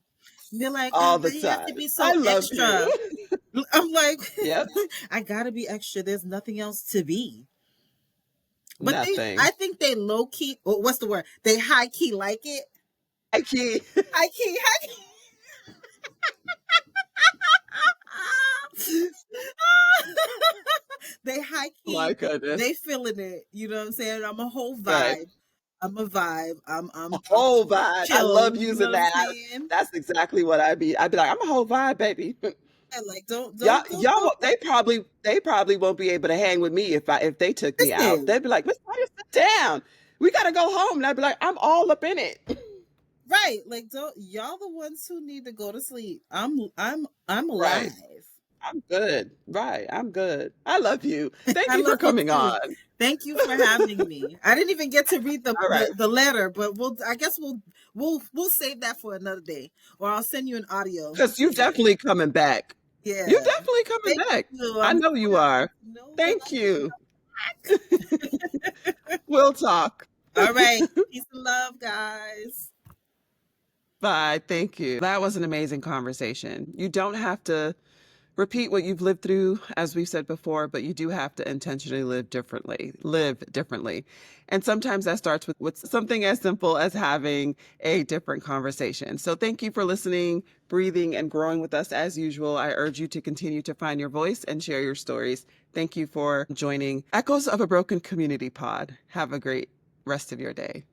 [SPEAKER 2] They're like,
[SPEAKER 1] all the
[SPEAKER 2] "Why you have to
[SPEAKER 1] time.
[SPEAKER 2] be so
[SPEAKER 1] I love
[SPEAKER 2] extra?"
[SPEAKER 1] you.
[SPEAKER 2] I'm like,
[SPEAKER 1] Yep.
[SPEAKER 2] "I gotta be extra. There's nothing else to be." But I
[SPEAKER 1] Nothing.
[SPEAKER 2] think they low key. What's the word? They high key like it.
[SPEAKER 1] I can't.
[SPEAKER 2] High key. They high
[SPEAKER 1] My
[SPEAKER 2] key,
[SPEAKER 1] goodness.
[SPEAKER 2] they feeling it. You know what I'm saying? I'm a whole
[SPEAKER 1] Right.
[SPEAKER 2] vibe. I'm a vibe.
[SPEAKER 1] A
[SPEAKER 2] I'm
[SPEAKER 1] whole vibe. I
[SPEAKER 2] chill.
[SPEAKER 1] love
[SPEAKER 2] You know
[SPEAKER 1] using
[SPEAKER 2] what I'm
[SPEAKER 1] that.
[SPEAKER 2] saying?
[SPEAKER 1] That's exactly what I'd be. I'd be like, I'm a whole vibe, baby.
[SPEAKER 2] Yeah, like
[SPEAKER 1] Y'all they probably won't be able to hang with me if they took me out.
[SPEAKER 2] listen.
[SPEAKER 1] They'd be like, "Miss Tanya, sit down. We gotta go home." And I'd be like, "I'm all up in it."
[SPEAKER 2] Right. Like don't y'all the ones who need to go to sleep. I'm
[SPEAKER 1] Right.
[SPEAKER 2] alive.
[SPEAKER 1] I'm good. Right. I'm good. I love you. Thank
[SPEAKER 2] I
[SPEAKER 1] you for
[SPEAKER 2] love you
[SPEAKER 1] coming
[SPEAKER 2] too.
[SPEAKER 1] on.
[SPEAKER 2] Thank you for having me. I didn't even get to read
[SPEAKER 1] All right.
[SPEAKER 2] the letter, but I guess we'll save that for another day. Or I'll send you an audio.
[SPEAKER 1] Because you definitely coming back. You
[SPEAKER 2] Yeah.
[SPEAKER 1] definitely coming
[SPEAKER 2] Thank
[SPEAKER 1] back.
[SPEAKER 2] you.
[SPEAKER 1] I
[SPEAKER 2] I'm
[SPEAKER 1] know
[SPEAKER 2] so
[SPEAKER 1] you
[SPEAKER 2] happy
[SPEAKER 1] are.
[SPEAKER 2] to know that
[SPEAKER 1] Thank you. We'll talk.
[SPEAKER 2] all right. Peace and love, guys.
[SPEAKER 1] Bye. Thank you. That was an amazing conversation. You don't have to repeat what you've lived through, as we've said before, but you do have to intentionally live differently. Live differently. And sometimes that starts with something as simple as having a different conversation. So thank you for listening, breathing, and growing with us as usual. I urge you to continue to find your voice and share your stories. Thank you for joining Echoes of a Broken Community Pod. Have a great rest of your day.